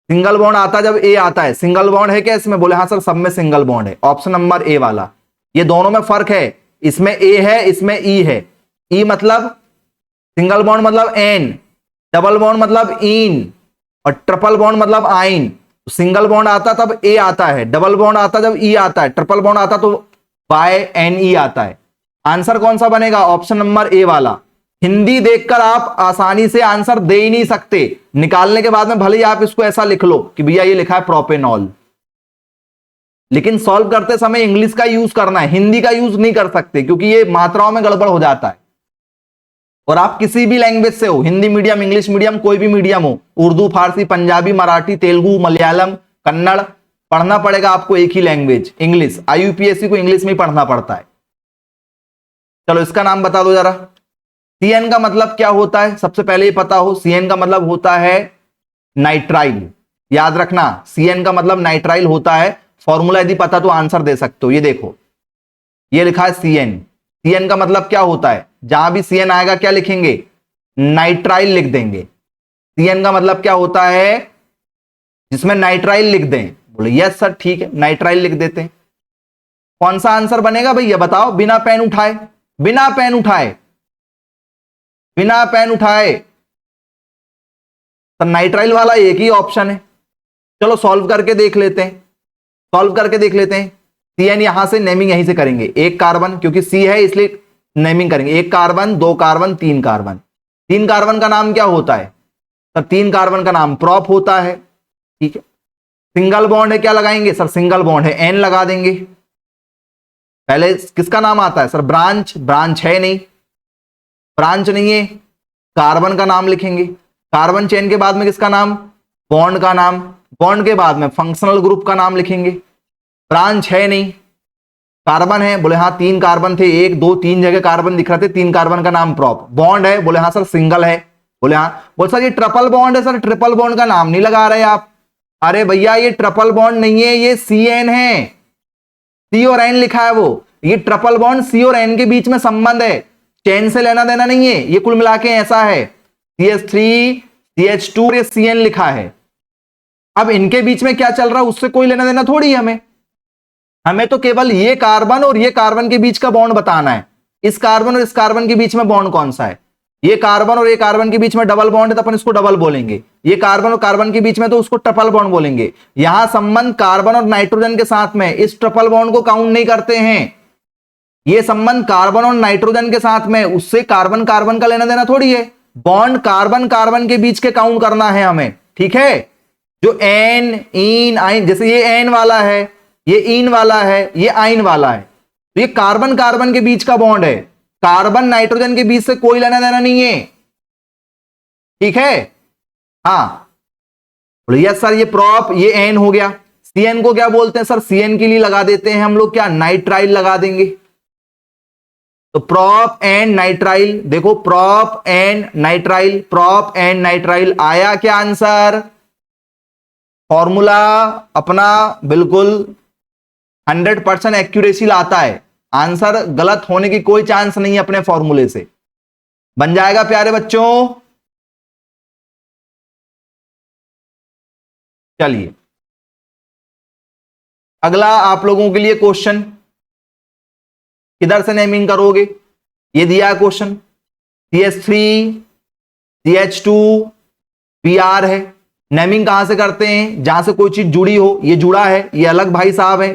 सिंगल बॉन्ड आता जब A आता है। सिंगल बॉन्ड है क्या इसमें? बोले हाँ सर सब में सिंगल बॉन्ड है। ऑप्शन नंबर A वाला। ये दोनों में फर्क है, इसमें A है, इसमें E है। E मतलब सिंगल बॉन्ड मतलब N, डबल बॉन्ड मतलब इन, और ट्रिपल बॉन्ड मतलब आइन। सिंगल बॉन्ड आता तब A आता है, डबल बॉन्ड आता जब E आता है, ट्रिपल बॉन्ड आता तो NE आता है। आंसर कौन सा बनेगा? ऑप्शन नंबर A वाला। हिंदी देखकर आप आसानी से आंसर दे ही नहीं सकते, निकालने के बाद में भले ही आप इसको ऐसा लिख लो कि भैया ये लिखा है प्रोपेनॉल, लेकिन सॉल्व करते समय इंग्लिश का यूज करना है, हिंदी का यूज नहीं कर सकते, क्योंकि ये मात्राओं में गड़बड़ हो जाता है। और आप किसी भी लैंग्वेज से हो, हिंदी मीडियम, इंग्लिश मीडियम, कोई भी मीडियम हो, उर्दू, फारसी, पंजाबी, मराठी, तेलुगु, मलयालम, कन्नड़, पढ़ना पड़ेगा आपको एक ही लैंग्वेज, इंग्लिश। IUPAC को इंग्लिश में ही पढ़ना पड़ता है। चलो इसका नाम बता दो जरा। CN का मतलब क्या होता है? सबसे पहले ये पता हो, CN का मतलब होता है नाइट्राइल। याद रखना, CN का मतलब नाइट्राइल होता है। फॉर्मूला यदि पता तो आंसर दे सकते हो। ये देखो, ये लिखा है CN। CN का मतलब क्या होता है? जहां भी CN आएगा क्या लिखेंगे? नाइट्राइल लिख देंगे। CN का मतलब क्या होता है? जिसमें नाइट्राइल लिख दें। बोले यस सर ठीक है, नाइट्राइल लिख देते हैं। कौन सा आंसर बनेगा भैया बताओ, बिना पेन उठाए? बिना पेन उठाए, बिना पेन उठाए। तो नाइट्राइल वाला एक ही ऑप्शन है। चलो सॉल्व करके देख लेते हैं, सॉल्व करके देख लेते हैं। CN यहां से नेमिंग यहीं से करेंगे। 1 कार्बन, क्योंकि C है इसलिए नेमिंग करेंगे। 1 कार्बन, 2 कार्बन, 3 कार्बन। 3 कार्बन का नाम क्या होता है? सर 3 कार्बन का नाम प्रॉप होता है। ठीक है, सिंगल बॉन्ड है, क्या लगाएंगे सर? सिंगल बॉन्ड है, N लगा देंगे। पहले किसका नाम आता है सर? ब्रांच। ब्रांच है नहीं, ब्रांच नहीं है, कार्बन का नाम लिखेंगे। कार्बन चेन के बाद में किसका नाम? बॉन्ड का नाम। बॉन्ड के बाद में फंक्शनल ग्रुप का नाम लिखेंगे। ब्रांच है नहीं, कार्बन है, बोले हाँ 3 कार्बन थे, 1 2 3 जगह कार्बन दिख रहे थे, 3 कार्बन का नाम प्रॉप। बॉन्ड है, बोले हाँ सर सिंगल है, बोले हाँ। बोले सर ये ट्रिपल बॉन्ड है। सर ट्रिपल बॉन्ड का नाम नहीं लगा रहे आप। अरे भैया ये ट्रिपल बॉन्ड नहीं है, ये CN है। C और N लिखा है वो, ये ट्रिपल बॉन्ड C और N के बीच में संबंध है, चेन से लेना देना नहीं है। ये कुल मिला के ऐसा है, CH3 CH2 ये CN लिखा है। अब इनके बीच में क्या चल रहा है उससे कोई लेना देना थोड़ी है हमें। हमें तो केवल ये कार्बन और ये कार्बन के बीच का बॉन्ड बताना है। इस कार्बन और इस कार्बन के बीच में बॉन्ड कौन सा है? ये कार्बन और ये कार्बन के बीच में डबल बॉन्ड है तो अपन इसको डबल बोलेंगे, ये कार्बन और कार्बन के बीच में तो उसको ट्रिपल बॉन्ड बोलेंगे। यहां संबंध कार्बन और नाइट्रोजन के साथ में, इस ट्रिपल बॉन्ड को काउंट नहीं करते हैं। ये संबंध कार्बन और नाइट्रोजन के साथ में, उससे कार्बन कार्बन का लेना देना थोड़ी है, बॉन्ड कार्बन कार्बन के बीच के काउंट करना है हमें, ठीक है। जो एन इन आइन, जैसे ये एन वाला है, ये इन वाला है, ये आइन वाला है, तो ये कार्बन कार्बन के बीच का बॉन्ड है, कार्बन नाइट्रोजन के बीच से कोई लेना देना नहीं है, ठीक है। हाँ यस सर, ये प्रॉप, ये एन हो गया। सीएन को क्या बोलते हैं सर? सीएन के लिए लगा देते हैं हम लोग क्या, नाइट्राइल लगा देंगे। तो प्रॉप एंड नाइट्राइल, देखो prop and nitrile, prop and nitrile, आया क्या आंसर? फॉर्मूला अपना बिल्कुल 100% एक्यूरेसी लाता है, आंसर गलत होने की कोई चांस नहीं है अपने फॉर्मूले से, बन जाएगा प्यारे बच्चों। चलिए अगला आप लोगों के लिए क्वेश्चन, किधर से नेमिंग करोगे? ये दिया है क्वेश्चन, CH3 CH2 Br है। नेमिंग कहां से करते हैं? जहां से कोई चीज जुड़ी हो, ये जुड़ा है, ये अलग भाई साहब है,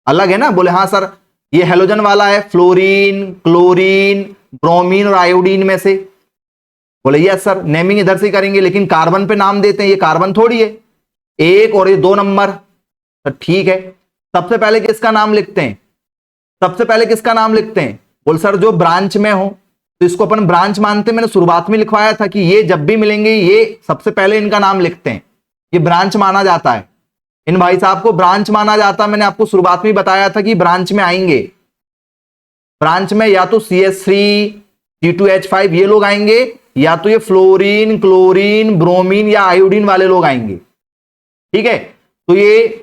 अलग है ना। बोले हाँ सर, ये हेलोजन वाला है, फ्लोरीन क्लोरीन ब्रोमीन और आयोडीन में से। बोले यस सर, नेमिंग इधर से करेंगे, लेकिन कार्बन पे नाम देते हैं, ये कार्बन थोड़ी है, 1 और ये 2 नंबर। तो ठीक है, सबसे पहले किसका नाम लिखते हैं? सबसे पहले किसका नाम लिखते हैं? बोल सर जो ब्रांच में हो तो इसको अपन ब्रांच मानते हैं। मैंने शुरुआत में लिखवाया था कि ये जब भी मिलेंगे ये सबसे पहले इनका नाम लिखते हैं, ये ब्रांच माना जाता है, इन भाई साहब को ब्रांच माना जाता है। मैंने आपको शुरुआत में बताया था कि ब्रांच में आएंगे, ब्रांच में या तो CH3 C2H5 ये लोग आएंगे, या तो ये फ्लोरीन क्लोरीन ब्रोमीन या आयोडीन वाले लोग आएंगे, ठीक है। तो ये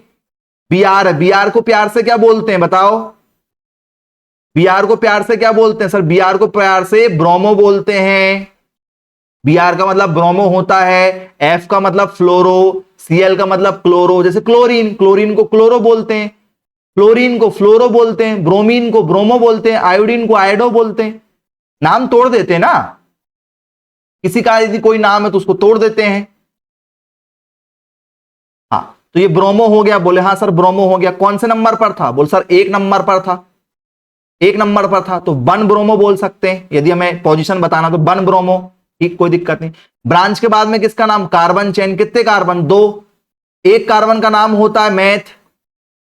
Br है, Br को प्यार से क्या बोलते हैं बताओ? Br को प्यार से क्या बोलते हैं सर? Br को प्यार से ब्रोमो बोलते हैं। Br का मतलब ब्रोमो होता है, F का मतलब फ्लोरो, Cl का मतलब क्लोरो। जैसे क्लोरीन, क्लोरीन को क्लोरो बोलते हैं, फ्लोरीन को फ्लोरो बोलते हैं, ब्रोमीन को ब्रोमो बोलते हैं, आयोडीन को आयोडो बोलते हैं। नाम तोड़ देते हैं ना, किसी का यदि कोई नाम है तो उसको तोड़ देते हैं। हाँ तो ये ब्रोमो हो गया। बोले हाँ सर ब्रोमो हो गया। कौन से नंबर पर था? बोल सर 1 नंबर पर था, 1 नंबर पर था, तो 1 ब्रोमो बोल सकते हैं। यदि हमें पोजीशन बताना तो 1 ब्रोमो, ठीक, कोई दिक्कत नहीं। ब्रांच के बाद में किसका नाम? कार्बन चेन, कितने कार्बन? 2। 1 कार्बन का नाम होता है मेथ,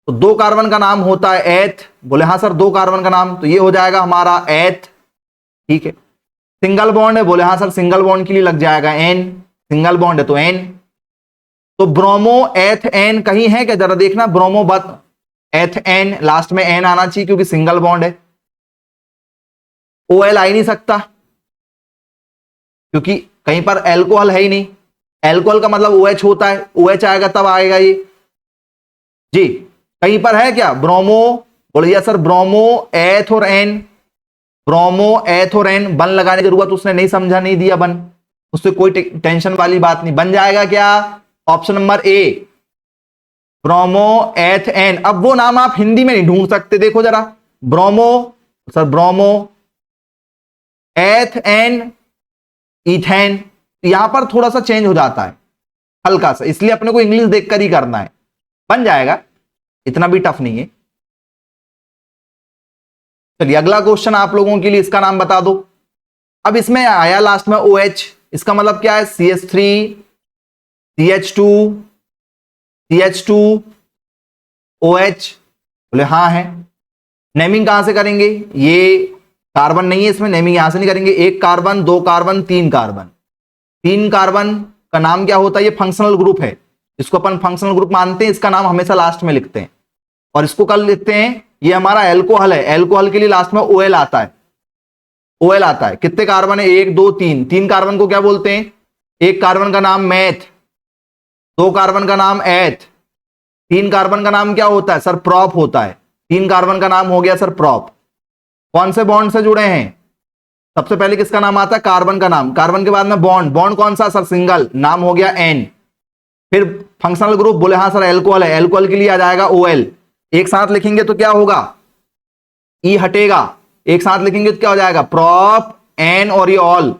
तो 2 कार्बन का नाम होता है एथ। बोले हाँ सर 2 कार्बन का नाम, तो ये हो जाएगा हमारा एथ, ठीक है। सिंगल बॉन्ड है? बोले हाँ सर सिंगल बॉन्ड के लिए लग जाएगा एन, सिंगल बॉन्ड है तो एन। तो ब्रोमो एथ एन कहीं है क्या? जरा देखना, ब्रोमो बत एथ एन, लास्ट में एन आना चाहिए क्योंकि सिंगल बॉन्ड है। OL आ ही नहीं सकता क्योंकि कहीं पर एल्कोहल है ही नहीं, एल्कोहल का मतलब OH होता है, OH आएगा तब आएगा ये जी। कहीं पर है क्या ब्रोमो? बोलिए सर ब्रोमो एथ और एन, ब्रोमो एथ और एन। बन लगाने की जरूरत उसने नहीं समझा, नहीं दिया बन, उससे कोई टेंशन वाली बात नहीं। बन जाएगा क्या? ऑप्शन नंबर ए, ब्रोमो एथ एन। अब वो नाम आप हिंदी में नहीं ढूंढ सकते, देखो जरा, ब्रोमो सर ब्रोमो एथ एन इथेन, यहां पर थोड़ा सा चेंज हो जाता है हल्का सा, इसलिए अपने को इंग्लिश देखकर ही करना है। बन जाएगा, इतना भी टफ नहीं है। चलिए अगला क्वेश्चन आप लोगों के लिए, इसका नाम बता दो। अब इसमें आया लास्ट में OH, इसका मतलब क्या है? CH3 CH2 CH2 OH। बोले हाँ है। नेमिंग कहां से करेंगे? ये कार्बन नहीं है इसमें, नेमिंग यहां से नहीं करेंगे। 1 कार्बन 2 कार्बन 3 कार्बन, 3 कार्बन का नाम क्या होता है? ये फंक्शनल ग्रुप है, इसको अपन फंक्शनल ग्रुप मानते हैं, इसका नाम हमेशा लास्ट में लिखते हैं। और इसको कल लिखते हैं, ये हमारा एल्कोहल है, एल्कोहल के लिए लास्ट में OL आता है, OL आता है। कितने कार्बन है? 1 2 3, 3 कार्बन को क्या बोलते हैं? 1 कार्बन का नाम मैथ, 2 कार्बन का नाम एथ, 3 कार्बन का नाम क्या होता है सर? प्रॉप होता है। 3 कार्बन का नाम हो गया सर प्रॉप। कौन से बॉन्ड से जुड़े हैं? सबसे पहले किसका नाम आता है? कार्बन का नाम। कार्बन के बाद में बॉन्ड, बॉन्ड कौन सा सर? सिंगल, नाम हो गया एन। फिर फंक्शनल ग्रुप, बोले हाँ सर एल्कोहल है, एल्कोहल के लिए आ जाएगा OL। एक साथ लिखेंगे तो क्या होगा? E हटेगा, एक साथ लिखेंगे तो क्या हो जाएगा? प्रॉप एन और ये ऑल,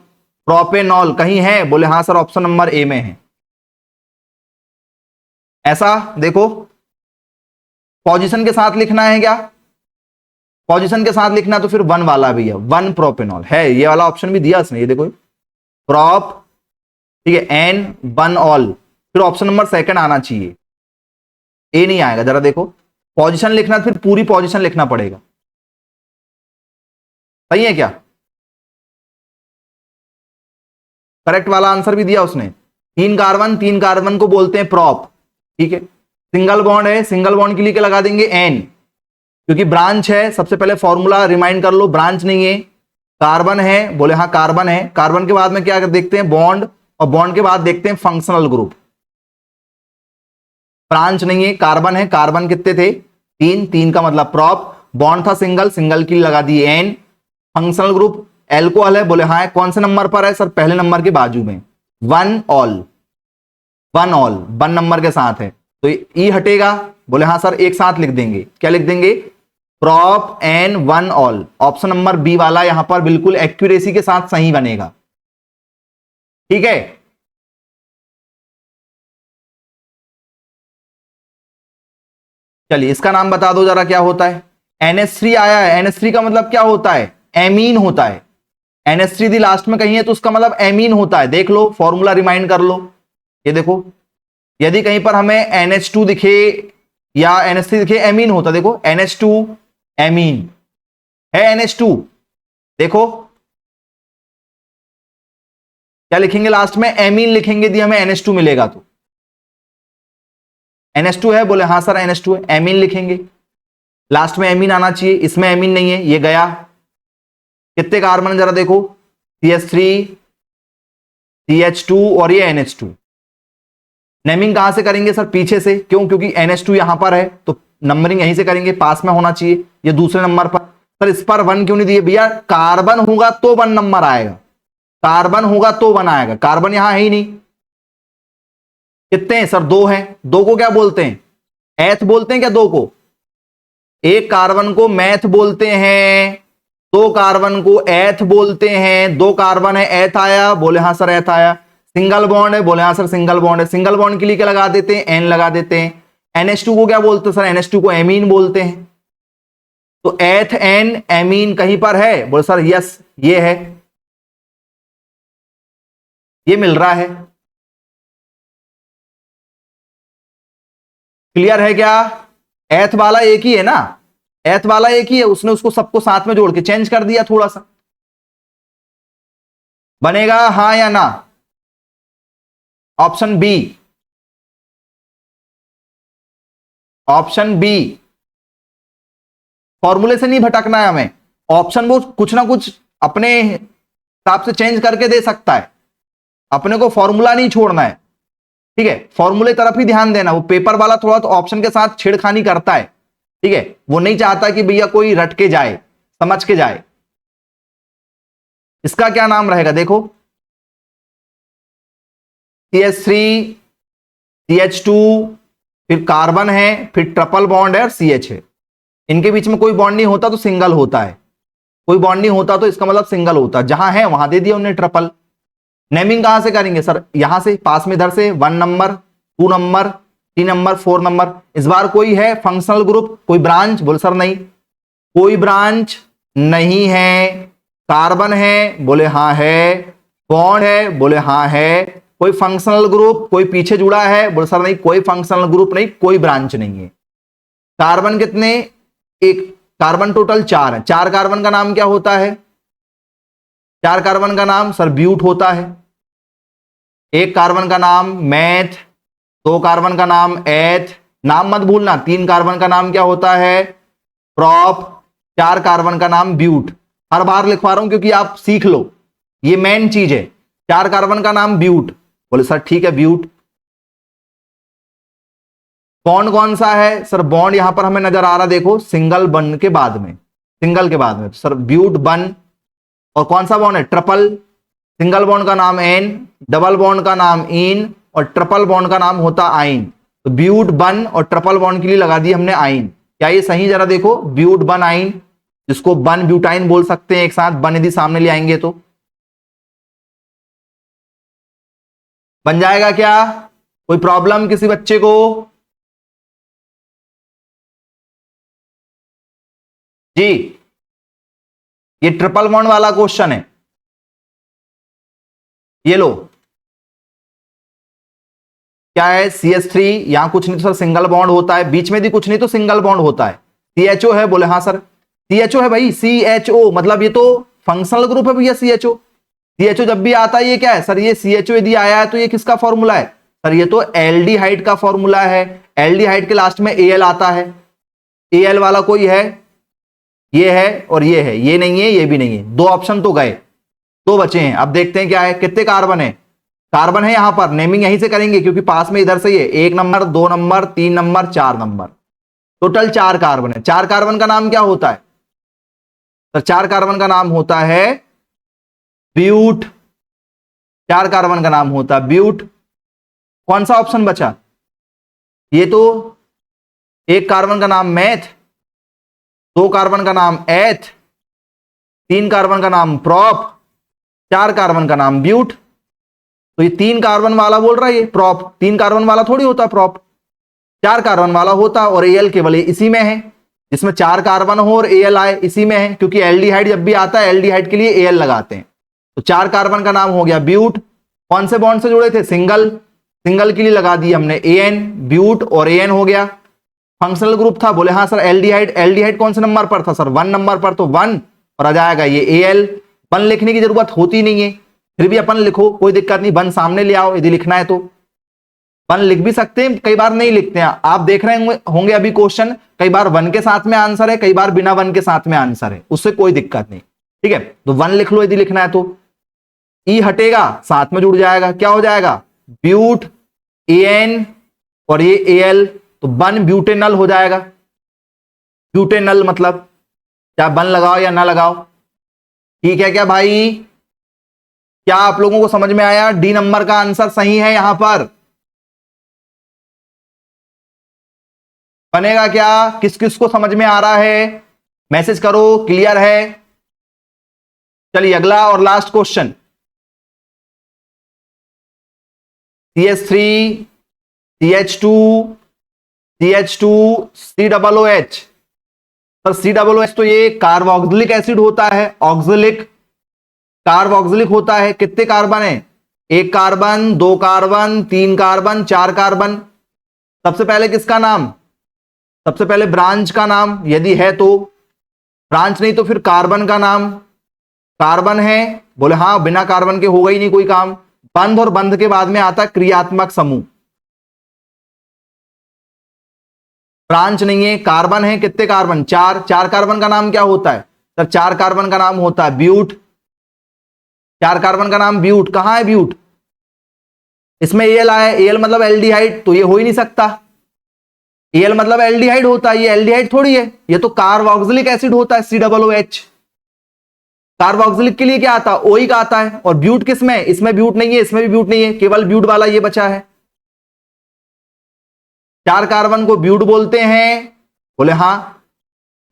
प्रोपेनॉल कहीं है? बोले हाँ सर, ऑप्शन नंबर ए में है। ऐसा देखो, पोजीशन के साथ लिखना है क्या? पोजीशन के साथ लिखना तो फिर वन वाला भी है, वन प्रोपेनॉल है, ये वाला ऑप्शन भी दिया इसने, ये देखो प्रोप, ठीक है, एन वन ऑल, फिर ऑप्शन नंबर सेकंड आना चाहिए, ए नहीं आएगा। जरा देखो, पोजीशन लिखना फिर पूरी पोजीशन लिखना पड़ेगा। सही है क्या? करेक्ट वाला आंसर भी दिया उसने। तीन कार्बन को बोलते हैं प्रॉप, ठीक है। सिंगल बॉन्ड है, सिंगल बॉन्ड के लिए क्या लगा देंगे? एन, क्योंकि ब्रांच है। सबसे पहले फॉर्मूला रिमाइंड कर लो, ब्रांच नहीं है, कार्बन है, बोले हाँ कार्बन है। कार्बन के बाद में क्या देखते हैं? बॉन्ड, और बॉन्ड के बाद देखते हैं फंक्शनल ग्रुप। ब्रांच नहीं है, कार्बन है, कार्बन कितने थे? तीन, तीन का मतलब प्रॉप, बॉन्ड था सिंगल, सिंगल के लिए लगा दिए एन। फंक्शनल ग्रुप एल्कोहल है, बोले हाँ कौन से नंबर पर है सर? पहले नंबर के बाजू में, one all, one all one number के साथ है, तो ई हटेगा। बोले हाँ सर, एक साथ लिख देंगे, क्या लिख देंगे? Propan one ol. Option number B वाला यहां पर बिल्कुल एक्यूरेसी के साथ सही बनेगा, ठीक है। चलिए इसका नाम बता दो जरा, क्या होता है? NH3 आया है, NH3 का मतलब क्या होता है? एमीन होता है। NH3 दी लास्ट में कहीं है तो उसका मतलब एमीन होता है। देख लो, फॉर्मूला रिमाइंड कर लो। ये देखो, यदि कहीं पर हमें NH2 दिखे या NH3 दिखे, एमीन होता। देखो NH2 एमीन है, NH2 देखो क्या लिखेंगे लास्ट में? एमीन लिखेंगे, यदि हमें NH2 मिलेगा तो। NH2 है, बोले हाँ सर NH2 है, एमीन लिखेंगे, लास्ट में एमीन आना चाहिए। इसमें एमीन नहीं है, ये गया। कितने कार्बन जरा देखो? CH3, CH2 और ये NH2। नेमिंग कहां से करेंगे सर? पीछे से। क्यों? क्योंकि NH2 यहां पर है तो नंबरिंग यहीं से करेंगे, पास में होना चाहिए। ये दूसरे नंबर पर। सर इस पर वन क्यों नहीं दिए भैया? कार्बन होगा तो वन नंबर आएगा, कार्बन होगा तो वन आएगा, कार्बन यहां है ही नहीं। कितने हैं सर? दो हैं। दो को क्या बोलते हैं? एथ बोलते हैं क्या दो को? एक कार्बन को मैथ बोलते हैं, दो कार्बन को एथ बोलते हैं। दो कार्बन है, एथ आया, बोले हाँ सर एथ आया। सिंगल बॉन्ड है, बोले हाँ सर सिंगल बॉन्ड है। सिंगल बॉन्ड के लिए क्या लगा देते हैं? एन लगा देते हैं। NH2 को क्या बोलते हैं सर? NH2 को एमीन बोलते हैं। तो एथ एन एमीन कहीं पर है? बोले सर यस, ये है, ये मिल रहा है। क्लियर है क्या? एथ वाला एक ही है ना, एथ वाला एक ही है, उसने उसको सबको साथ में जोड़ के चेंज कर दिया थोड़ा सा। बनेगा हाँ या ना? Option B, option B. फॉर्मूले से नहीं भटकना है हमें, ऑप्शन वो कुछ ना कुछ अपने हिसाब से चेंज करके दे सकता है, अपने को फॉर्मूला नहीं छोड़ना है, ठीक है। फॉर्मूले तरफ ही ध्यान देना। वो पेपर वाला थोड़ा तो ऑप्शन के साथ छेड़खानी करता है, ठीक है। वो नहीं चाहता कि भैया कोई रट के जाए, समझ के जाए। इसका क्या नाम रहेगा देखो? CH3, CH2, फिर कार्बन है, फिर ट्रिपल बॉन्ड है और CH है। इनके बीच में कोई बॉन्ड नहीं होता तो सिंगल होता है, कोई बॉन्ड नहीं होता तो इसका मतलब सिंगल होता है। जहां है वहां दे दिया उन्हें ट्रिपल। नेमिंग कहां से करेंगे सर? यहां से पास में, इधर से 1 नंबर, 2 नंबर, 3 नंबर, 4 नंबर। इस बार कोई है फंक्शनल ग्रुप, कोई ब्रांच? बोले सर नहीं, कोई ब्रांच नहीं है। कार्बन है, बोले हाँ है। बॉन्ड है, बोले हाँ है। कोई फंक्शनल ग्रुप, कोई पीछे जुड़ा है? बोले सर नहीं, कोई फंक्शनल ग्रुप नहीं, कोई ब्रांच नहीं है। कार्बन कितने? एक कार्बन टोटल 4 है। 4 कार्बन का नाम क्या होता है? 4 कार्बन का नाम सर ब्यूट होता है। एक कार्बन का नाम मैथ, 2 कार्बन का नाम एथ, नाम मत भूलना। 3 कार्बन का नाम क्या होता है? प्रॉप। 4 कार्बन का नाम ब्यूट। हर बार लिखवा रहा हूं क्योंकि आप सीख लो, ये मेन चीज है। 4 कार्बन का नाम ब्यूट। बोले सर ठीक है ब्यूट। बॉन्ड कौन सा है सर? बॉन्ड यहां पर हमें नजर आ रहा, देखो सिंगल बन के बाद में, सिंगल के बाद में सर ब्यूट बन। और कौन सा बॉन्ड है? ट्रिपल। सिंगल बॉन्ड का नाम एन, डबल बॉन्ड का नाम इन, और ट्रिपल बॉन्ड का नाम होता आइन। तो ब्यूट बन और ट्रिपल बॉन्ड के लिए लगा दी हमने आइन। क्या ये सही? जरा देखो, ब्यूट बन आइन, जिसको बन ब्यूटाइन बोल सकते हैं एक साथ, बन यदि सामने ले आएंगे तो। बन जाएगा क्या? कोई प्रॉब्लम किसी बच्चे को? जी, ये ट्रिपल बॉन्ड वाला क्वेश्चन है, ये लो। क्या है? CH3, यहां कुछ नहीं तो सर सिंगल बॉन्ड होता है, बीच में भी कुछ नहीं तो सिंगल बॉन्ड होता है। CHO है, बोले हाँ सर CHO है भाई, CHO मतलब ये तो फंक्शनल ग्रुप है भैया CHO। CHO जब भी आता है ये क्या है सर? ये CHO यदि आया है तो ये किसका फॉर्मूला है सर? ये तो एल्डिहाइड का फॉर्मूला है। एल्डिहाइड के लास्ट में Al आता है। Al वाला कोई है? ये है और ये है, ये नहीं है ये भी नहीं है, दो ऑप्शन तो गए, दो बचे हैं। अब देखते हैं क्या है, कितने कार्बन है। कार्बन है यहां पर, नेमिंग यहीं से करेंगे क्योंकि पास में इधर से ही है। 1 number, 2 number, 3 number, 4 number, total 4 carbon है। 4 कार्बन का नाम क्या होता है? तो 4 कार्बन का नाम होता है ब्यूट। 4 कार्बन का नाम होता है ब्यूट। कौन सा ऑप्शन बचा? ये तो 1 कार्बन का नाम मैथ, 2 कार्बन का नाम एथ, 3 कार्बन का नाम प्रॉप, 4 कार्बन का नाम ब्यूट। तो ये 3 कार्बन वाला बोल रहा है ये प्रॉप, 3 कार्बन वाला थोड़ी होता प्रॉप, 4 कार्बन वाला होता। और Al केवल इसी में है, जिसमें 4 कार्बन हो और Al आए, इसी में है। क्योंकि एल्डिहाइड जब भी आता है एल्डिहाइड के लिए Al लगाते हैं। तो 4 कार्बन का नाम हो गया ब्यूट। कौन से बॉन्ड से जुड़े थे? सिंगल, सिंगल के लिए लगा दिया हमने An, ब्यूट और An हो गया। फंक्शनल ग्रुप था, बोले हाँ सर एल्डिहाइड। एल्डिहाइड कौन से नंबर पर था सर? 1 नंबर पर, तो 1 और आ जाएगा ये Al। 1 लिखने की जरूरत होती नहीं है, फिर भी अपन लिखो, कोई दिक्कत नहीं, 1 सामने ले आओ यदि लिखना है तो। 1 लिख भी सकते हैं, कई बार नहीं लिखते हैं। आप देख रहे होंगे अभी क्वेश्चन, कई बार 1 के साथ में आंसर है, कई बार बिना 1 के साथ में आंसर है, उससे कोई दिक्कत नहीं, ठीक है। तो 1 लिख लो यदि लिखना है तो। ई हटेगा, साथ में जुड़ जाएगा, क्या हो जाएगा? ब्यूट, An और ये Al, तो 1 ब्यूटेनल हो जाएगा। ब्यूटेनल मतलब क्या 1 लगाओ या ना लगाओ, ठीक है क्या भाई? क्या आप लोगों को समझ में आया? डी नंबर का आंसर सही है यहां पर। बनेगा क्या? किस किस को समझ में आ रहा है? मैसेज करो, क्लियर है? चलिए अगला और last question. CH3, CH2, CH2, COOH। Sir COOH तो ये कार्बोक्सिलिक एसिड होता है, ऑक्सिलिक, कार्बोक्सिलिक होता है। कितने कार्बन है? 1 कार्बन, 2 कार्बन, 3 कार्बन, 4 कार्बन। सबसे पहले किसका नाम? सबसे पहले ब्रांच का नाम यदि है तो, ब्रांच नहीं तो फिर कार्बन का नाम। कार्बन है, बोले हाँ बिना कार्बन के होगा ही नहीं कोई काम। बंध, और बंध के बाद में आता है क्रियात्मक समूह। ब्रांच नहीं है, कार्बन है। कितने कार्बन? 4। 4 कार्बन का नाम क्या होता है सर? 4 कार्बन का नाम होता है ब्यूट। 4 कार्बन का नाम ब्यूट। कहां है ब्यूट? इसमें Al आया है, Al मतलब एल्डिहाइड, तो ये हो ही नहीं सकता। Al मतलब एल्डिहाइड होता है, ये एल्डिहाइड थोड़ी है, ये तो कार्बोक्सिलिक एसिड होता है COOH। कार्बोक्सिलिक के लिए क्या आता है? ओइक आता है। और ब्यूट किसमें? इसमें ब्यूट नहीं है, इसमें भी ब्यूट नहीं है, केवल ब्यूट वाला ये बचा है। 4 कार्बन को ब्यूट बोलते हैं, बोले हाँ।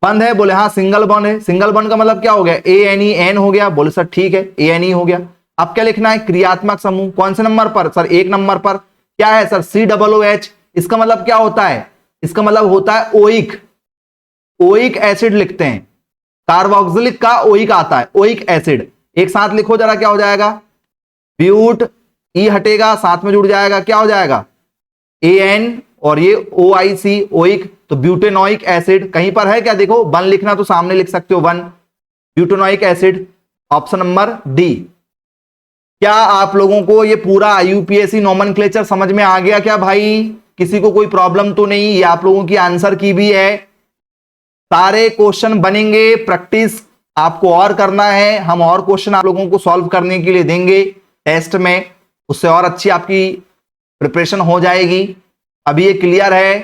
बंद है, बोले हाँ सिंगल बॉन्ड है। सिंगल बॉन्ड का मतलब क्या हो गया? ANE हो गया, बोले सर ठीक है ANE हो गया। अब क्या लिखना है? क्रियात्मक समूह। कौन से नंबर पर सर? 1 नंबर पर। क्या है सर? COOH। इसका मतलब क्या होता है? इसका मतलब होता है ओइक, ओइक एसिड लिखते हैं। कार्बोक्सिलिक का ओइक आता है, ओइक एसिड। एक साथ लिखो जरा, क्या हो जाएगा? ब्यूट, ई हटेगा, साथ में जुड़ जाएगा, क्या हो जाएगा? AN और ये OIC, ओइक, तो ब्यूटेनोइक एसिड। कहीं पर है क्या? देखो 1 लिखना तो सामने लिख सकते हो 1, butanoic acid. Option number D. क्या आप लोगों को ये पूरा IUPAC नोमेनक्लेचर समझ में आ गया क्या भाई? किसी को कोई प्रॉब्लम तो नहीं? ये आप लोगों की आंसर की भी है, सारे क्वेश्चन बनेंगे। प्रैक्टिस आपको और करना है, हम और क्वेश्चन आप लोगों को सॉल्व करने के लिए देंगे टेस्ट में, उससे और अच्छी आपकी प्रिपरेशन हो जाएगी। अभी ये क्लियर है?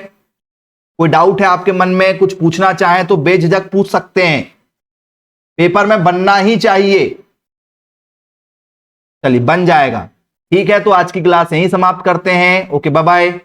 कोई डाउट है आपके मन में, कुछ पूछना चाहें तो बेझिझक पूछ सकते हैं, पेपर में बनना ही चाहिए। चलिए बन जाएगा, ठीक है। तो आज की क्लास यहीं समाप्त करते हैं। Okay, bye bye.